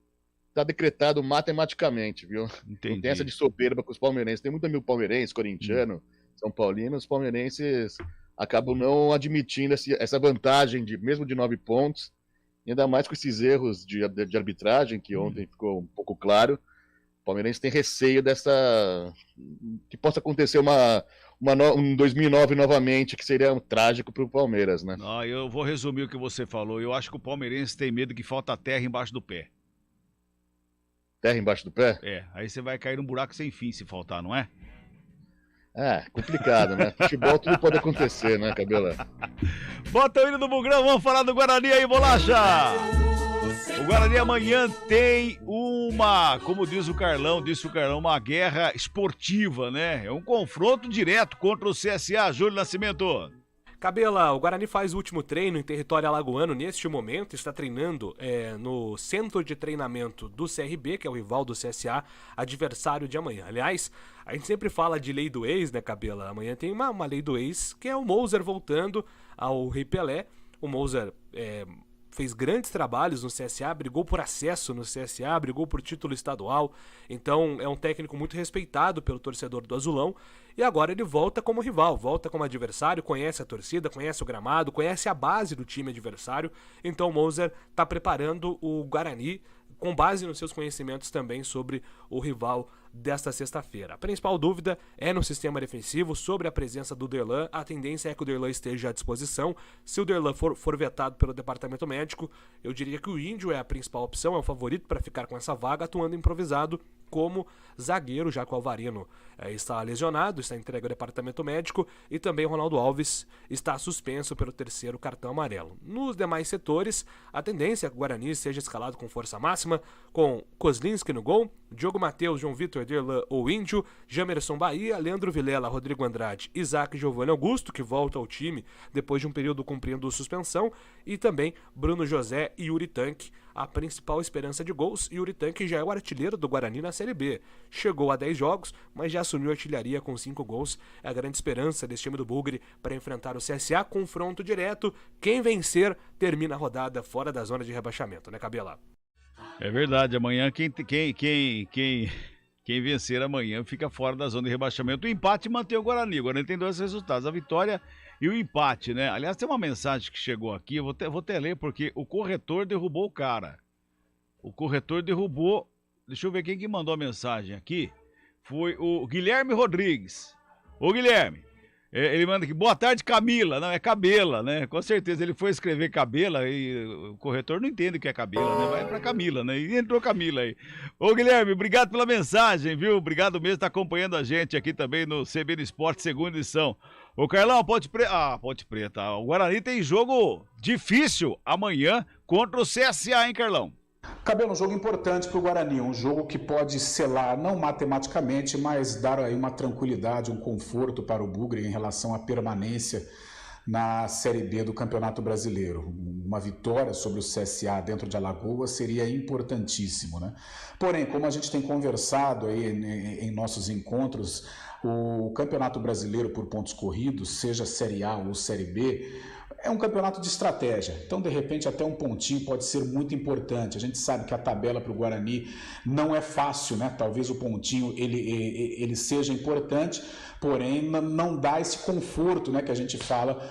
está decretado matematicamente, viu? Entendi. Não tem essa de soberba com os palmeirenses. Tem muito amigo palmeirense, corintiano, São Paulino, os palmeirenses acabam não admitindo essa vantagem mesmo de 9 pontos, e ainda mais com esses erros de arbitragem, que ontem ficou um pouco claro. O palmeirense tem receio que possa acontecer um 2009 novamente, que seria trágico para o Palmeiras, né? Eu vou resumir o que você falou. Eu acho que o palmeirense tem medo que falta terra embaixo do pé. Terra embaixo do pé? Aí você vai cair num buraco sem fim se faltar, não é? Complicado, né? Futebol tudo pode acontecer, né, Cabela? Bota o hino do Bugrão, vamos falar do Guarani aí, Bolacha! O Guarani amanhã tem como disse o Carlão, uma guerra esportiva, né? É um confronto direto contra o CSA, Júlio Nascimento. Cabela, o Guarani faz o último treino em território alagoano neste momento, está treinando no centro de treinamento do CRB, que é o rival do CSA, adversário de amanhã. Aliás, a gente sempre fala de lei do ex, né, Cabela? Amanhã tem uma lei do ex, que é o Moser voltando ao Rei Pelé. O Moser fez grandes trabalhos no CSA, brigou por acesso no CSA, brigou por título estadual, então é um técnico muito respeitado pelo torcedor do Azulão, e agora ele volta como rival, volta como adversário, conhece a torcida, conhece o gramado, conhece a base do time adversário, então o Moser está preparando o Guarani com base nos seus conhecimentos também sobre o rival desta sexta-feira. A principal dúvida é no sistema defensivo, sobre a presença do Derlan. A tendência é que o Derlan esteja à disposição. Se o Derlan for vetado pelo departamento médico, eu diria que o Índio é a principal opção, é o favorito para ficar com essa vaga, atuando improvisado como zagueiro, já que o Alvarino está lesionado, está entregue ao departamento médico, e também o Ronaldo Alves está suspenso pelo 3º cartão amarelo. Nos demais setores, a tendência é que o Guarani seja escalado com força máxima, com Kozlinski no gol, Diogo Matheus, João Vitor, Derlan ou Índio, Jamerson Bahia, Leandro Vilela, Rodrigo Andrade, Isaac e Giovanni Augusto, que volta ao time depois de um período cumprindo suspensão, e também Bruno José e Yuri Tanque, a principal esperança de gols. Yuri Tanque já é o artilheiro do Guarani na Série B. Chegou a 10 jogos, mas já assumiu a artilharia com 5 gols. É a grande esperança desse time do Bugre para enfrentar o CSA. Confronto direto. Quem vencer termina a rodada fora da zona de rebaixamento, né, Cabela? É verdade, amanhã quem vencer amanhã fica fora da zona de rebaixamento. O empate mantém o Guarani. O Guarani tem 2 resultados, a vitória e o empate, né? Aliás, tem uma mensagem que chegou aqui, eu vou até ler, porque o corretor derrubou o cara. O corretor derrubou... Deixa eu ver quem que mandou a mensagem aqui. Foi o Guilherme Rodrigues. Ô, Guilherme, ele manda aqui, boa tarde, Camila. Não, é Cabela, né? Com certeza, ele foi escrever Cabela e o corretor não entende o que é Cabela, né? Vai pra Camila, né? E entrou Camila aí. Ô, Guilherme, obrigado pela mensagem, viu? Obrigado mesmo por estar acompanhando a gente aqui também no CBN Esporte, segunda edição. Ô, Carlão, Ponte Preta. O Guarani tem jogo difícil amanhã contra o CSA, hein, Carlão? Cabelo, um jogo importante para o Guarani, um jogo que pode selar, não matematicamente, mas dar aí uma tranquilidade, um conforto para o Bugre em relação à permanência na Série B do Campeonato Brasileiro. Uma vitória sobre o CSA dentro de Alagoas seria importantíssimo, né? Porém, como a gente tem conversado aí em nossos encontros, o Campeonato Brasileiro por pontos corridos, seja Série A ou Série B, é um campeonato de estratégia, então de repente até um pontinho pode ser muito importante. A gente sabe que a tabela para o Guarani não é fácil, né? Talvez o pontinho ele seja importante, porém não dá esse conforto, né, que a gente fala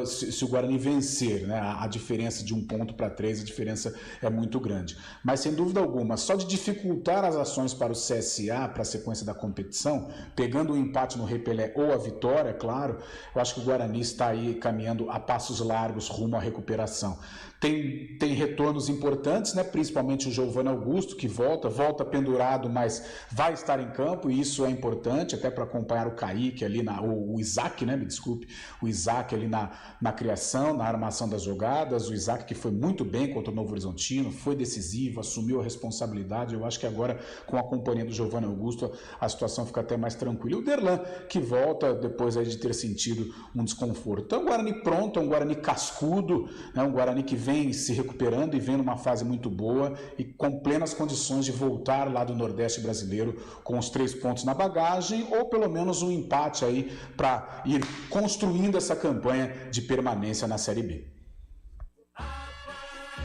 se o Guarani vencer, né? A diferença de 1 ponto para 3, a diferença é muito grande. Mas sem dúvida alguma, só de dificultar as ações para o CSA, para a sequência da competição, pegando o empate no Rei Pelé ou a vitória, claro, eu acho que o Guarani está aí caminhando a passos largos rumo à recuperação. Tem retornos importantes, né? Principalmente o Giovanni Augusto, que volta pendurado, mas vai estar em campo, e isso é importante, até para acompanhar o Kaique ali, o Isaac, né? Me desculpe, o Isaac ali na criação, na armação das jogadas, o Isaac que foi muito bem contra o Novo Horizontino, foi decisivo, assumiu a responsabilidade. Eu acho que agora, com a companhia do Giovanni Augusto, a situação fica até mais tranquila. E o Derlan, que volta depois aí de ter sentido um desconforto. Então, um Guarani pronto, um Guarani cascudo, né? Um Guarani que vem se recuperando e vem numa fase muito boa e com plenas condições de voltar lá do Nordeste brasileiro com os 3 pontos na bagagem, ou pelo menos um empate aí para ir construindo essa campanha de permanência na Série B.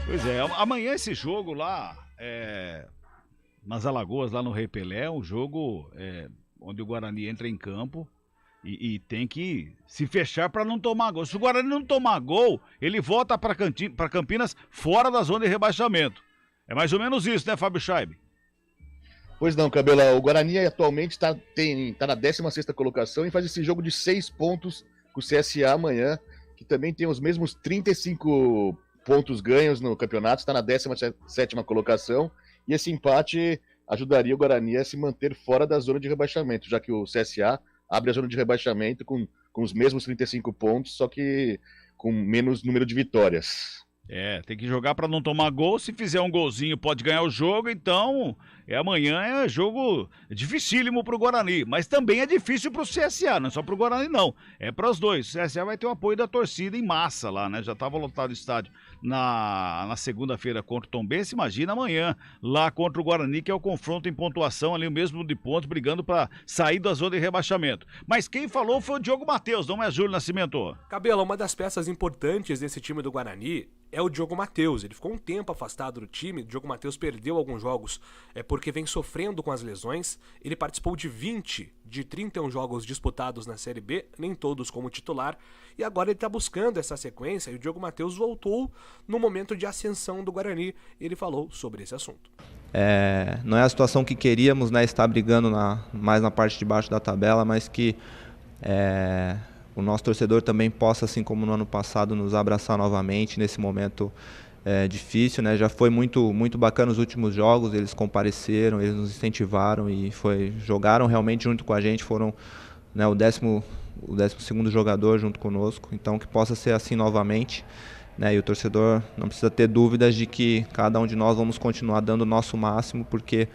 Pois é, amanhã esse jogo lá nas Alagoas, lá no Rei Pelé, é um jogo onde o Guarani entra em campo e tem que se fechar para não tomar gol. Se o Guarani não tomar gol, ele volta para Campinas fora da zona de rebaixamento. É mais ou menos isso, né, Fábio Scheibe? Pois não, Cabela. O Guarani atualmente está na 16ª colocação e faz esse jogo de 6 pontos com o CSA amanhã, que também tem os mesmos 35 pontos ganhos no campeonato, está na 17ª colocação, e esse empate ajudaria o Guarani a se manter fora da zona de rebaixamento, já que o CSA abre a zona de rebaixamento com os mesmos 35 pontos, só que com menos número de vitórias. Tem que jogar para não tomar gol. Se fizer um golzinho pode ganhar o jogo. Então amanhã é jogo dificílimo pro Guarani, mas também é difícil pro CSA, não é só pro Guarani não, é para os dois. O CSA vai ter o apoio da torcida em massa lá, né? Já estava lotado o estádio na segunda-feira contra o Tombense, imagina amanhã lá contra o Guarani, que é o confronto em pontuação ali, o mesmo de pontos, brigando para sair da zona de rebaixamento. Mas quem falou foi o Diogo Matheus, não é Júlio Nascimento? Cabelo, uma das peças importantes desse time do Guarani é o Diogo Matheus. Ele ficou um tempo afastado do time. O Diogo Matheus perdeu alguns jogos porque vem sofrendo com as lesões. Ele participou de 20 de 31 jogos disputados na Série B, nem todos como titular, e agora ele está buscando essa sequência, e o Diogo Matheus voltou no momento de ascensão do Guarani. Ele falou sobre esse assunto. Não é a situação que queríamos, né, estar brigando mais na parte de baixo da tabela, mas que o nosso torcedor também possa, assim como no ano passado, nos abraçar novamente nesse momento difícil, né? Já foi muito, muito bacana os últimos jogos, eles compareceram, eles nos incentivaram e jogaram realmente junto com a gente, foram, né, o 12º jogador junto conosco, então que possa ser assim novamente, né? E o torcedor não precisa ter dúvidas de que cada um de nós vamos continuar dando o nosso máximo, porque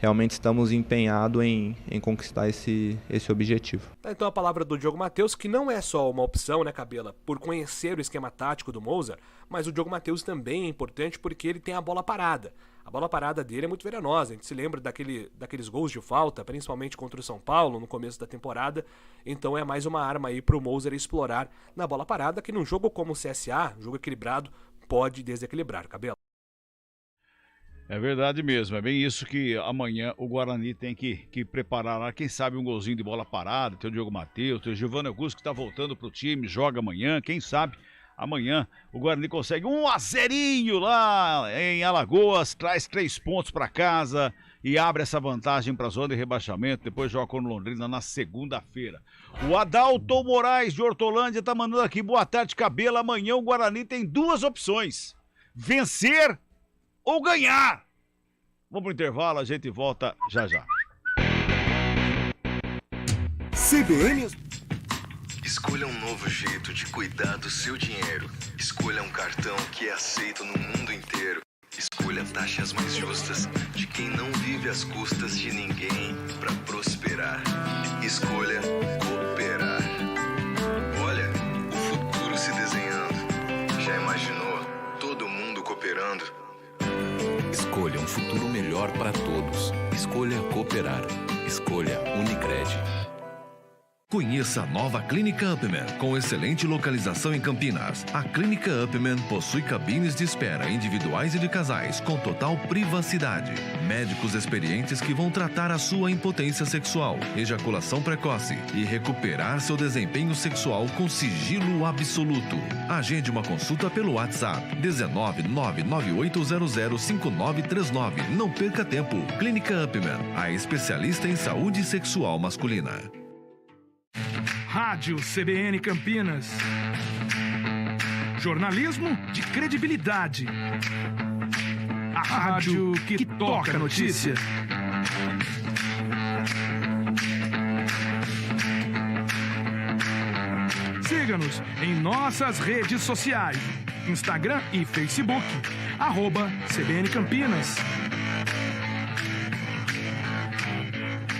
realmente estamos empenhados em conquistar esse objetivo. Então a palavra do Diogo Matheus, que não é só uma opção, né, Cabela, por conhecer o esquema tático do Mozart, mas o Diogo Matheus também é importante porque ele tem a bola parada. A bola parada dele é muito venenosa, a gente se lembra daqueles gols de falta, principalmente contra o São Paulo no começo da temporada, então é mais uma arma aí pro Mozart explorar na bola parada, que num jogo como o CSA, um jogo equilibrado, pode desequilibrar, Cabela. É verdade mesmo, é bem isso que amanhã o Guarani tem que preparar lá. Quem sabe um golzinho de bola parada, tem o Diogo Matheus, tem o Giovanni Augusto que tá voltando pro time, joga amanhã, quem sabe amanhã o Guarani consegue 1-0 lá em Alagoas, traz 3 pontos para casa e abre essa vantagem para a zona de rebaixamento, depois joga com o Londrina na segunda-feira. O Adalto Moraes de Hortolândia tá mandando aqui, boa tarde, Cabelo, amanhã o Guarani tem 2 opções, vencer ou ganhar. Vamos pro intervalo, a gente volta já já. CBN. Escolha um novo jeito de cuidar do seu dinheiro. Escolha um cartão que é aceito no mundo inteiro. Escolha taxas mais justas de quem não vive às custas de ninguém para prosperar. Escolha cooperar. Olha, o futuro se desenhando. Já imaginou todo mundo cooperando? Escolha um futuro melhor para todos. Escolha cooperar. Escolha Unicred. Conheça a nova Clínica Upman, com excelente localização em Campinas. A Clínica Upman possui cabines de espera individuais e de casais, com total privacidade. Médicos experientes que vão tratar a sua impotência sexual, ejaculação precoce e recuperar seu desempenho sexual com sigilo absoluto. Agende uma consulta pelo WhatsApp 19998005939. Não perca tempo. Clínica Upman, a especialista em saúde sexual masculina. Rádio CBN Campinas. Jornalismo de credibilidade. A rádio que toca a notícia. Siga-nos em nossas redes sociais. Instagram e Facebook. @CBN Campinas.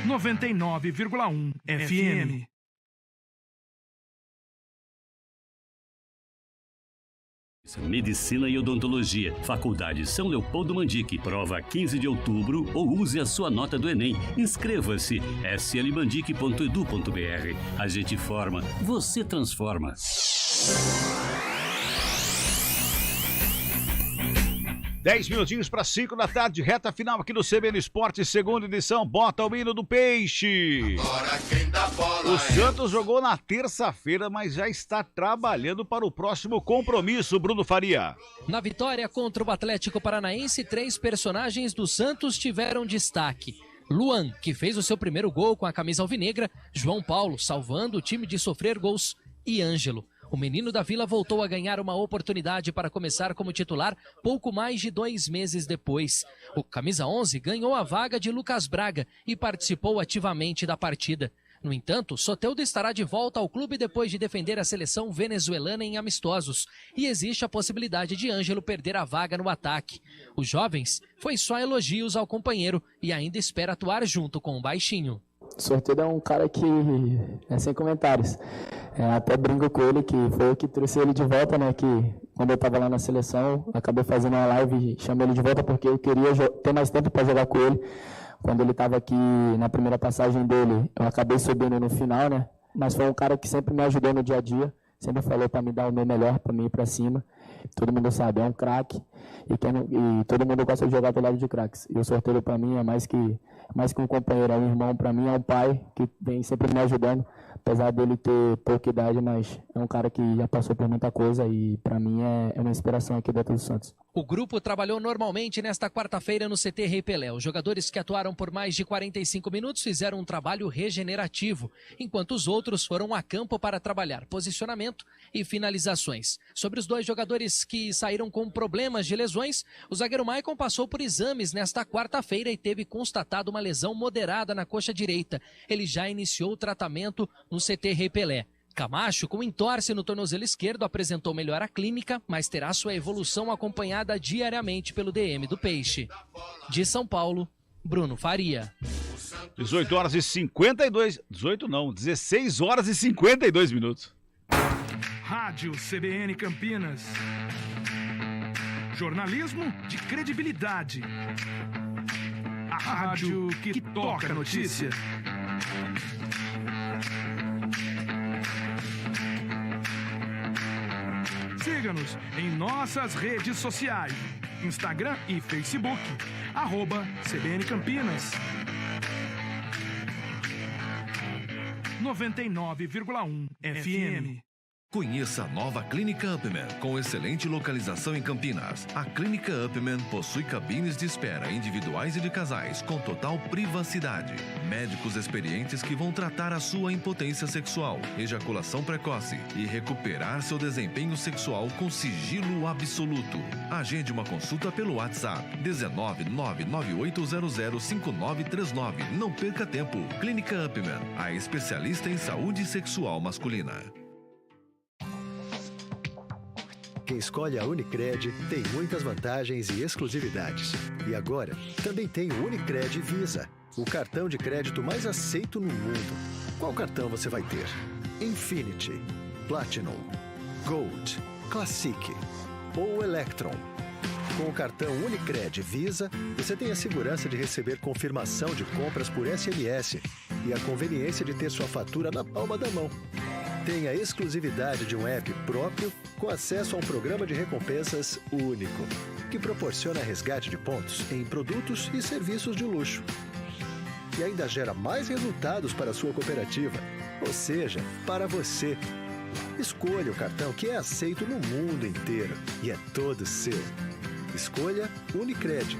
99,1 FM. Medicina e Odontologia, Faculdade São Leopoldo Mandique, prova 15 de outubro ou use a sua nota do Enem. Inscreva-se, slmandique.edu.br. A gente forma, você transforma. 10 minutinhos para 5 da tarde, reta final aqui do CBN Esporte, segunda edição, bota o hino do Peixe. O Santos jogou na terça-feira, mas já está trabalhando para o próximo compromisso, Bruno Faria. Na vitória contra o Atlético Paranaense, 3 personagens do Santos tiveram destaque. Luan, que fez o seu primeiro gol com a camisa alvinegra, João Paulo, salvando o time de sofrer gols, e Ângelo. O menino da Vila voltou a ganhar uma oportunidade para começar como titular pouco mais de 2 meses depois. O camisa 11 ganhou a vaga de Lucas Braga e participou ativamente da partida. No entanto, Soteldo estará de volta ao clube depois de defender a seleção venezuelana em amistosos. E existe a possibilidade de Ângelo perder a vaga no ataque. Os jovens foi só elogios ao companheiro e ainda espera atuar junto com o baixinho. Soteldo é um cara que é sem comentários. Até brinco com ele que foi eu que trouxe ele de volta, né? Que quando eu estava lá na seleção, acabei fazendo uma live e chamei ele de volta porque eu queria ter mais tempo para jogar com ele. Quando ele estava aqui na primeira passagem dele, eu acabei subindo no final, né? Mas foi um cara que sempre me ajudou no dia a dia, sempre falou para me dar o meu melhor, para mim ir para cima. Todo mundo sabe, é um craque e todo mundo gosta de jogar do lado de craques. E o Soteldo para mim é mais que um companheiro, é um irmão para mim, é um pai que vem sempre me ajudando. Apesar dele ter pouca idade, mas é um cara que já passou por muita coisa e para mim é uma inspiração aqui dentro do Santos. O grupo trabalhou normalmente nesta quarta-feira no CT Rei Pelé. Os jogadores que atuaram por mais de 45 minutos fizeram um trabalho regenerativo, enquanto os outros foram a campo para trabalhar posicionamento e finalizações. Sobre os 2 jogadores que saíram com problemas de lesões, o zagueiro Maicon passou por exames nesta quarta-feira e teve constatado uma lesão moderada na coxa direita. Ele já iniciou o tratamento no CT Rei Pelé. Camacho, com entorse no tornozelo esquerdo, apresentou melhora clínica, mas terá sua evolução acompanhada diariamente pelo DM do Peixe. De São Paulo, Bruno Faria. 16 horas e 52 minutos. Rádio CBN Campinas. Jornalismo de credibilidade. A rádio que toca a notícia. Siga-nos em nossas redes sociais. Instagram e Facebook, @CBN Campinas. 99,1 FM. Conheça a nova Clínica Upman, com excelente localização em Campinas. A Clínica Upman possui cabines de espera individuais e de casais, com total privacidade. Médicos experientes que vão tratar a sua impotência sexual, ejaculação precoce e recuperar seu desempenho sexual com sigilo absoluto. Agende uma consulta pelo WhatsApp 19998005939. Não perca tempo. Clínica Upman, a especialista em saúde sexual masculina. Quem escolhe a Unicred tem muitas vantagens e exclusividades. E agora, também tem o Unicred Visa, o cartão de crédito mais aceito no mundo. Qual cartão você vai ter? Infinity, Platinum, Gold, Classic ou Electron? Com o cartão Unicred Visa, você tem a segurança de receber confirmação de compras por SMS e a conveniência de ter sua fatura na palma da mão. Tem a exclusividade de um app próprio com acesso a um programa de recompensas único, que proporciona resgate de pontos em produtos e serviços de luxo. E ainda gera mais resultados para a sua cooperativa, ou seja, para você. Escolha o cartão que é aceito no mundo inteiro e é todo seu. Escolha Unicred.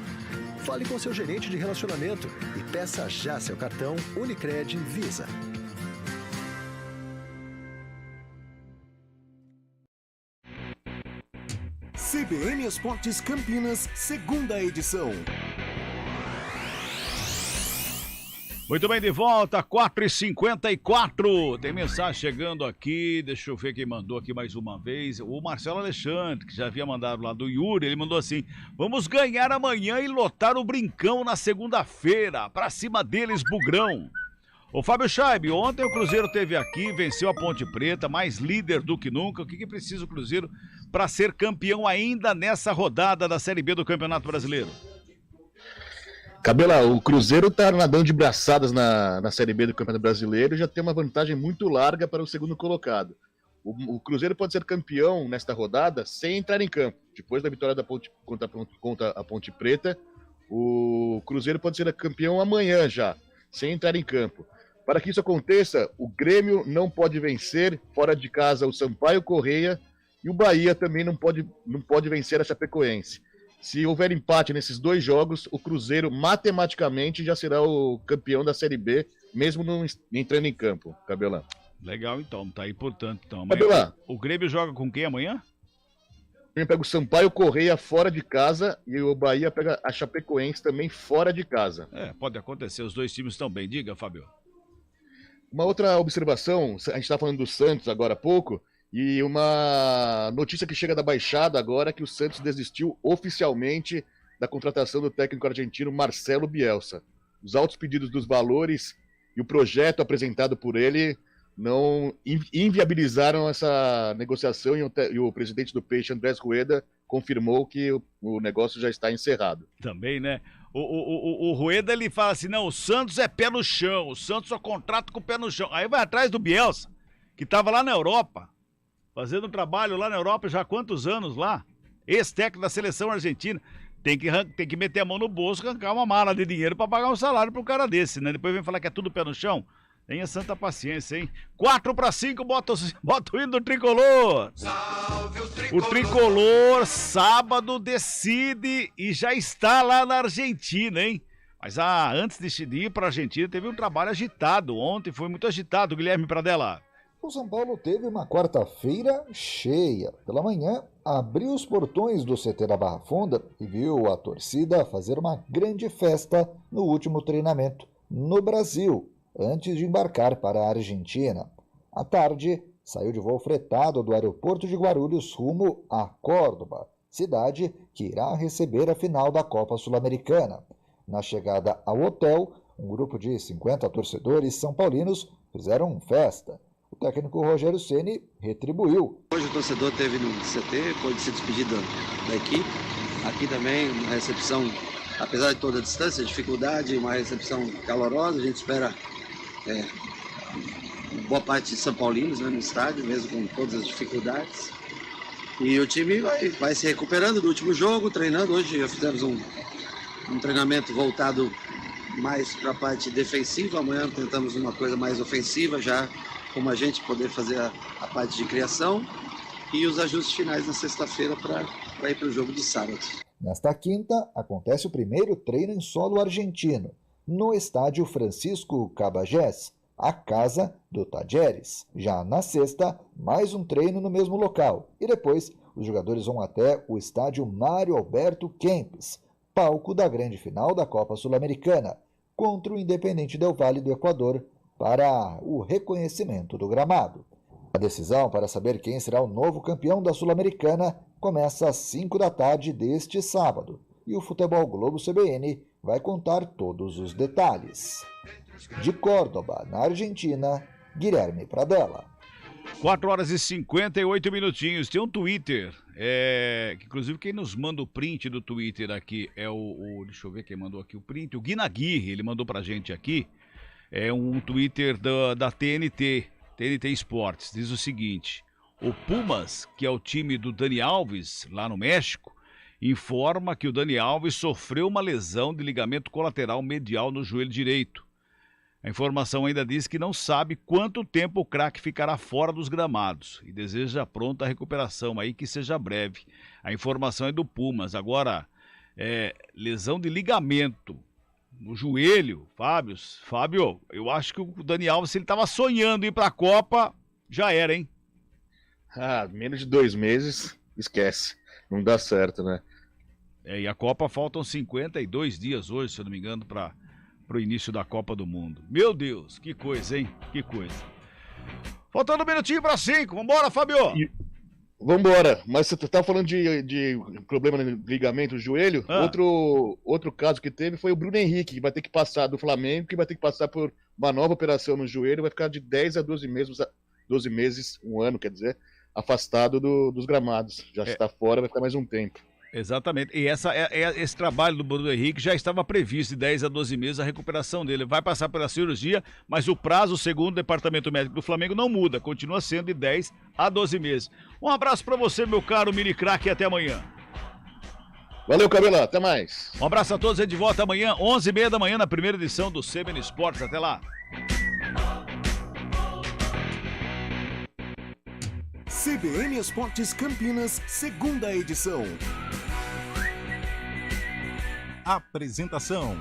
Fale com seu gerente de relacionamento e peça já seu cartão Unicred Visa. CBN Esportes Campinas, segunda edição. Muito bem, de volta, 4h54. Tem mensagem chegando aqui, deixa eu ver quem mandou aqui mais uma vez. O Marcelo Alexandre, que já havia mandado lá do Yuri, ele mandou assim: vamos ganhar amanhã e lotar o Brincão na segunda-feira. Pra cima deles, Bugrão. Ô Fábio Scheibe, ontem o Cruzeiro teve aqui, venceu a Ponte Preta, mais líder do que nunca. O que precisa o Cruzeiro para ser campeão ainda nessa rodada da Série B do Campeonato Brasileiro? Cabela, o Cruzeiro tá nadando de braçadas na Série B do Campeonato Brasileiro e já tem uma vantagem muito larga para o segundo colocado. O Cruzeiro pode ser campeão nesta rodada sem entrar em campo. Depois da vitória da Ponte contra a Ponte Preta, o Cruzeiro pode ser campeão amanhã já, sem entrar em campo. Para que isso aconteça, o Grêmio não pode vencer fora de casa o Sampaio Corrêa e o Bahia também não pode vencer a Chapecoense. Se houver empate nesses dois jogos, o Cruzeiro matematicamente já será o campeão da Série B, mesmo não entrando em campo, Cabelão. Legal, então. Tá aí, portanto. Então, Cabelão, o Grêmio joga com quem amanhã? O Grêmio pega o Sampaio Corrêa fora de casa e o Bahia pega a Chapecoense também fora de casa. Pode acontecer. Os dois times estão bem. Diga, Fábio. Uma outra observação, a gente está falando do Santos agora há pouco, e uma notícia que chega da Baixada agora é que o Santos desistiu oficialmente da contratação do técnico argentino Marcelo Bielsa. Os altos pedidos dos valores e o projeto apresentado por ele não inviabilizaram essa negociação e o presidente do Peixe, Andrés Rueda, confirmou que o negócio já está encerrado. Também, né? O Rueda, ele fala assim, não, o Santos é pé no chão, o Santos só contrata com o pé no chão. Aí vai atrás do Bielsa, que estava lá na Europa, fazendo um trabalho lá na Europa já há quantos anos lá? Ex-técnico da seleção argentina. Tem que meter a mão no bolso, arrancar uma mala de dinheiro para pagar um salário para um cara desse, né? Depois vem falar que é tudo pé no chão. Tenha santa paciência, hein? 4-5, bota o hino do Tricolor. Salve o Tricolor. O Tricolor, sábado, decide e já está lá na Argentina, hein? Mas antes de ir para a Argentina, teve um trabalho agitado. Ontem foi muito agitado, Guilherme Pradella. O São Paulo teve uma quarta-feira cheia. Pela manhã, abriu os portões do CT da Barra Funda e viu a torcida fazer uma grande festa no último treinamento no Brasil, antes de embarcar para a Argentina. À tarde, saiu de voo fretado do aeroporto de Guarulhos rumo a Córdoba, cidade que irá receber a final da Copa Sul-Americana. Na chegada ao hotel, um grupo de 50 torcedores são paulinos fizeram festa. O técnico Rogério Ceni retribuiu. Hoje o torcedor esteve no CT, pôde se despedir da equipe. Aqui também uma recepção, apesar de toda a distância, dificuldade, uma recepção calorosa. A gente espera boa parte de São Paulinos, né, no estádio, mesmo com todas as dificuldades. E o time vai se recuperando do último jogo, treinando. Hoje já fizemos um treinamento voltado mais para a parte defensiva. Amanhã tentamos uma coisa mais ofensiva, já como a gente poder fazer a parte de criação. E os ajustes finais na sexta-feira para ir para o jogo de sábado. Nesta quinta, acontece o primeiro treino em solo argentino, no estádio Francisco Cabagés, a casa do Tajeres. Já na sexta, mais um treino no mesmo local. E depois, os jogadores vão até o estádio Mário Alberto Kempes, palco da grande final da Copa Sul-Americana, contra o Independente Del Valle do Equador, para o reconhecimento do gramado. A decisão para saber quem será o novo campeão da Sul-Americana começa às 5 da tarde deste sábado, e o Futebol Globo CBN vai contar todos os detalhes. De Córdoba, na Argentina, Guilherme Pradella. 4 horas e 58 minutinhos. Tem um Twitter, que inclusive quem nos manda o print do Twitter aqui é deixa eu ver quem mandou aqui o print, o Guina Aguirre, ele mandou pra gente aqui. É um Twitter da TNT Esportes. Diz o seguinte: o Pumas, que é o time do Dani Alves, lá no México, informa que o Dani Alves sofreu uma lesão de ligamento colateral medial no joelho direito. A informação ainda diz que não sabe quanto tempo o craque ficará fora dos gramados e deseja pronta a recuperação, aí que seja breve. A informação é do Pumas. Agora, lesão de ligamento no joelho, Fábio, eu acho que o Dani Alves, se ele estava sonhando ir para a Copa, já era, hein? Menos de 2 meses, esquece. Não dá certo, né? E a Copa faltam 52 dias hoje, se eu não me engano, para o início da Copa do Mundo. Meu Deus, que coisa, hein? Que coisa. Faltando um minutinho para 5. Vambora, Fábio! Vambora. Mas você tá falando de problema no ligamento do joelho? Outro caso que teve foi o Bruno Henrique, que vai ter que passar do Flamengo, que vai ter que passar por uma nova operação no joelho, vai ficar de 10 a 12 meses, um ano, quer dizer, afastado dos gramados. Já está fora, vai ficar mais um tempo. Exatamente. E esse trabalho do Bruno Henrique já estava previsto de 10 a 12 meses a recuperação dele. Vai passar pela cirurgia, mas o prazo, segundo o Departamento Médico do Flamengo, não muda. Continua sendo de 10 a 12 meses. Um abraço para você, meu caro mini craque, e até amanhã. Valeu, Cabelão. Até mais. Um abraço a todos. A gente volta amanhã, 11h30 da manhã, na primeira edição do CBN Esportes. Até lá. CBN Esportes Campinas, segunda edição. Apresentação: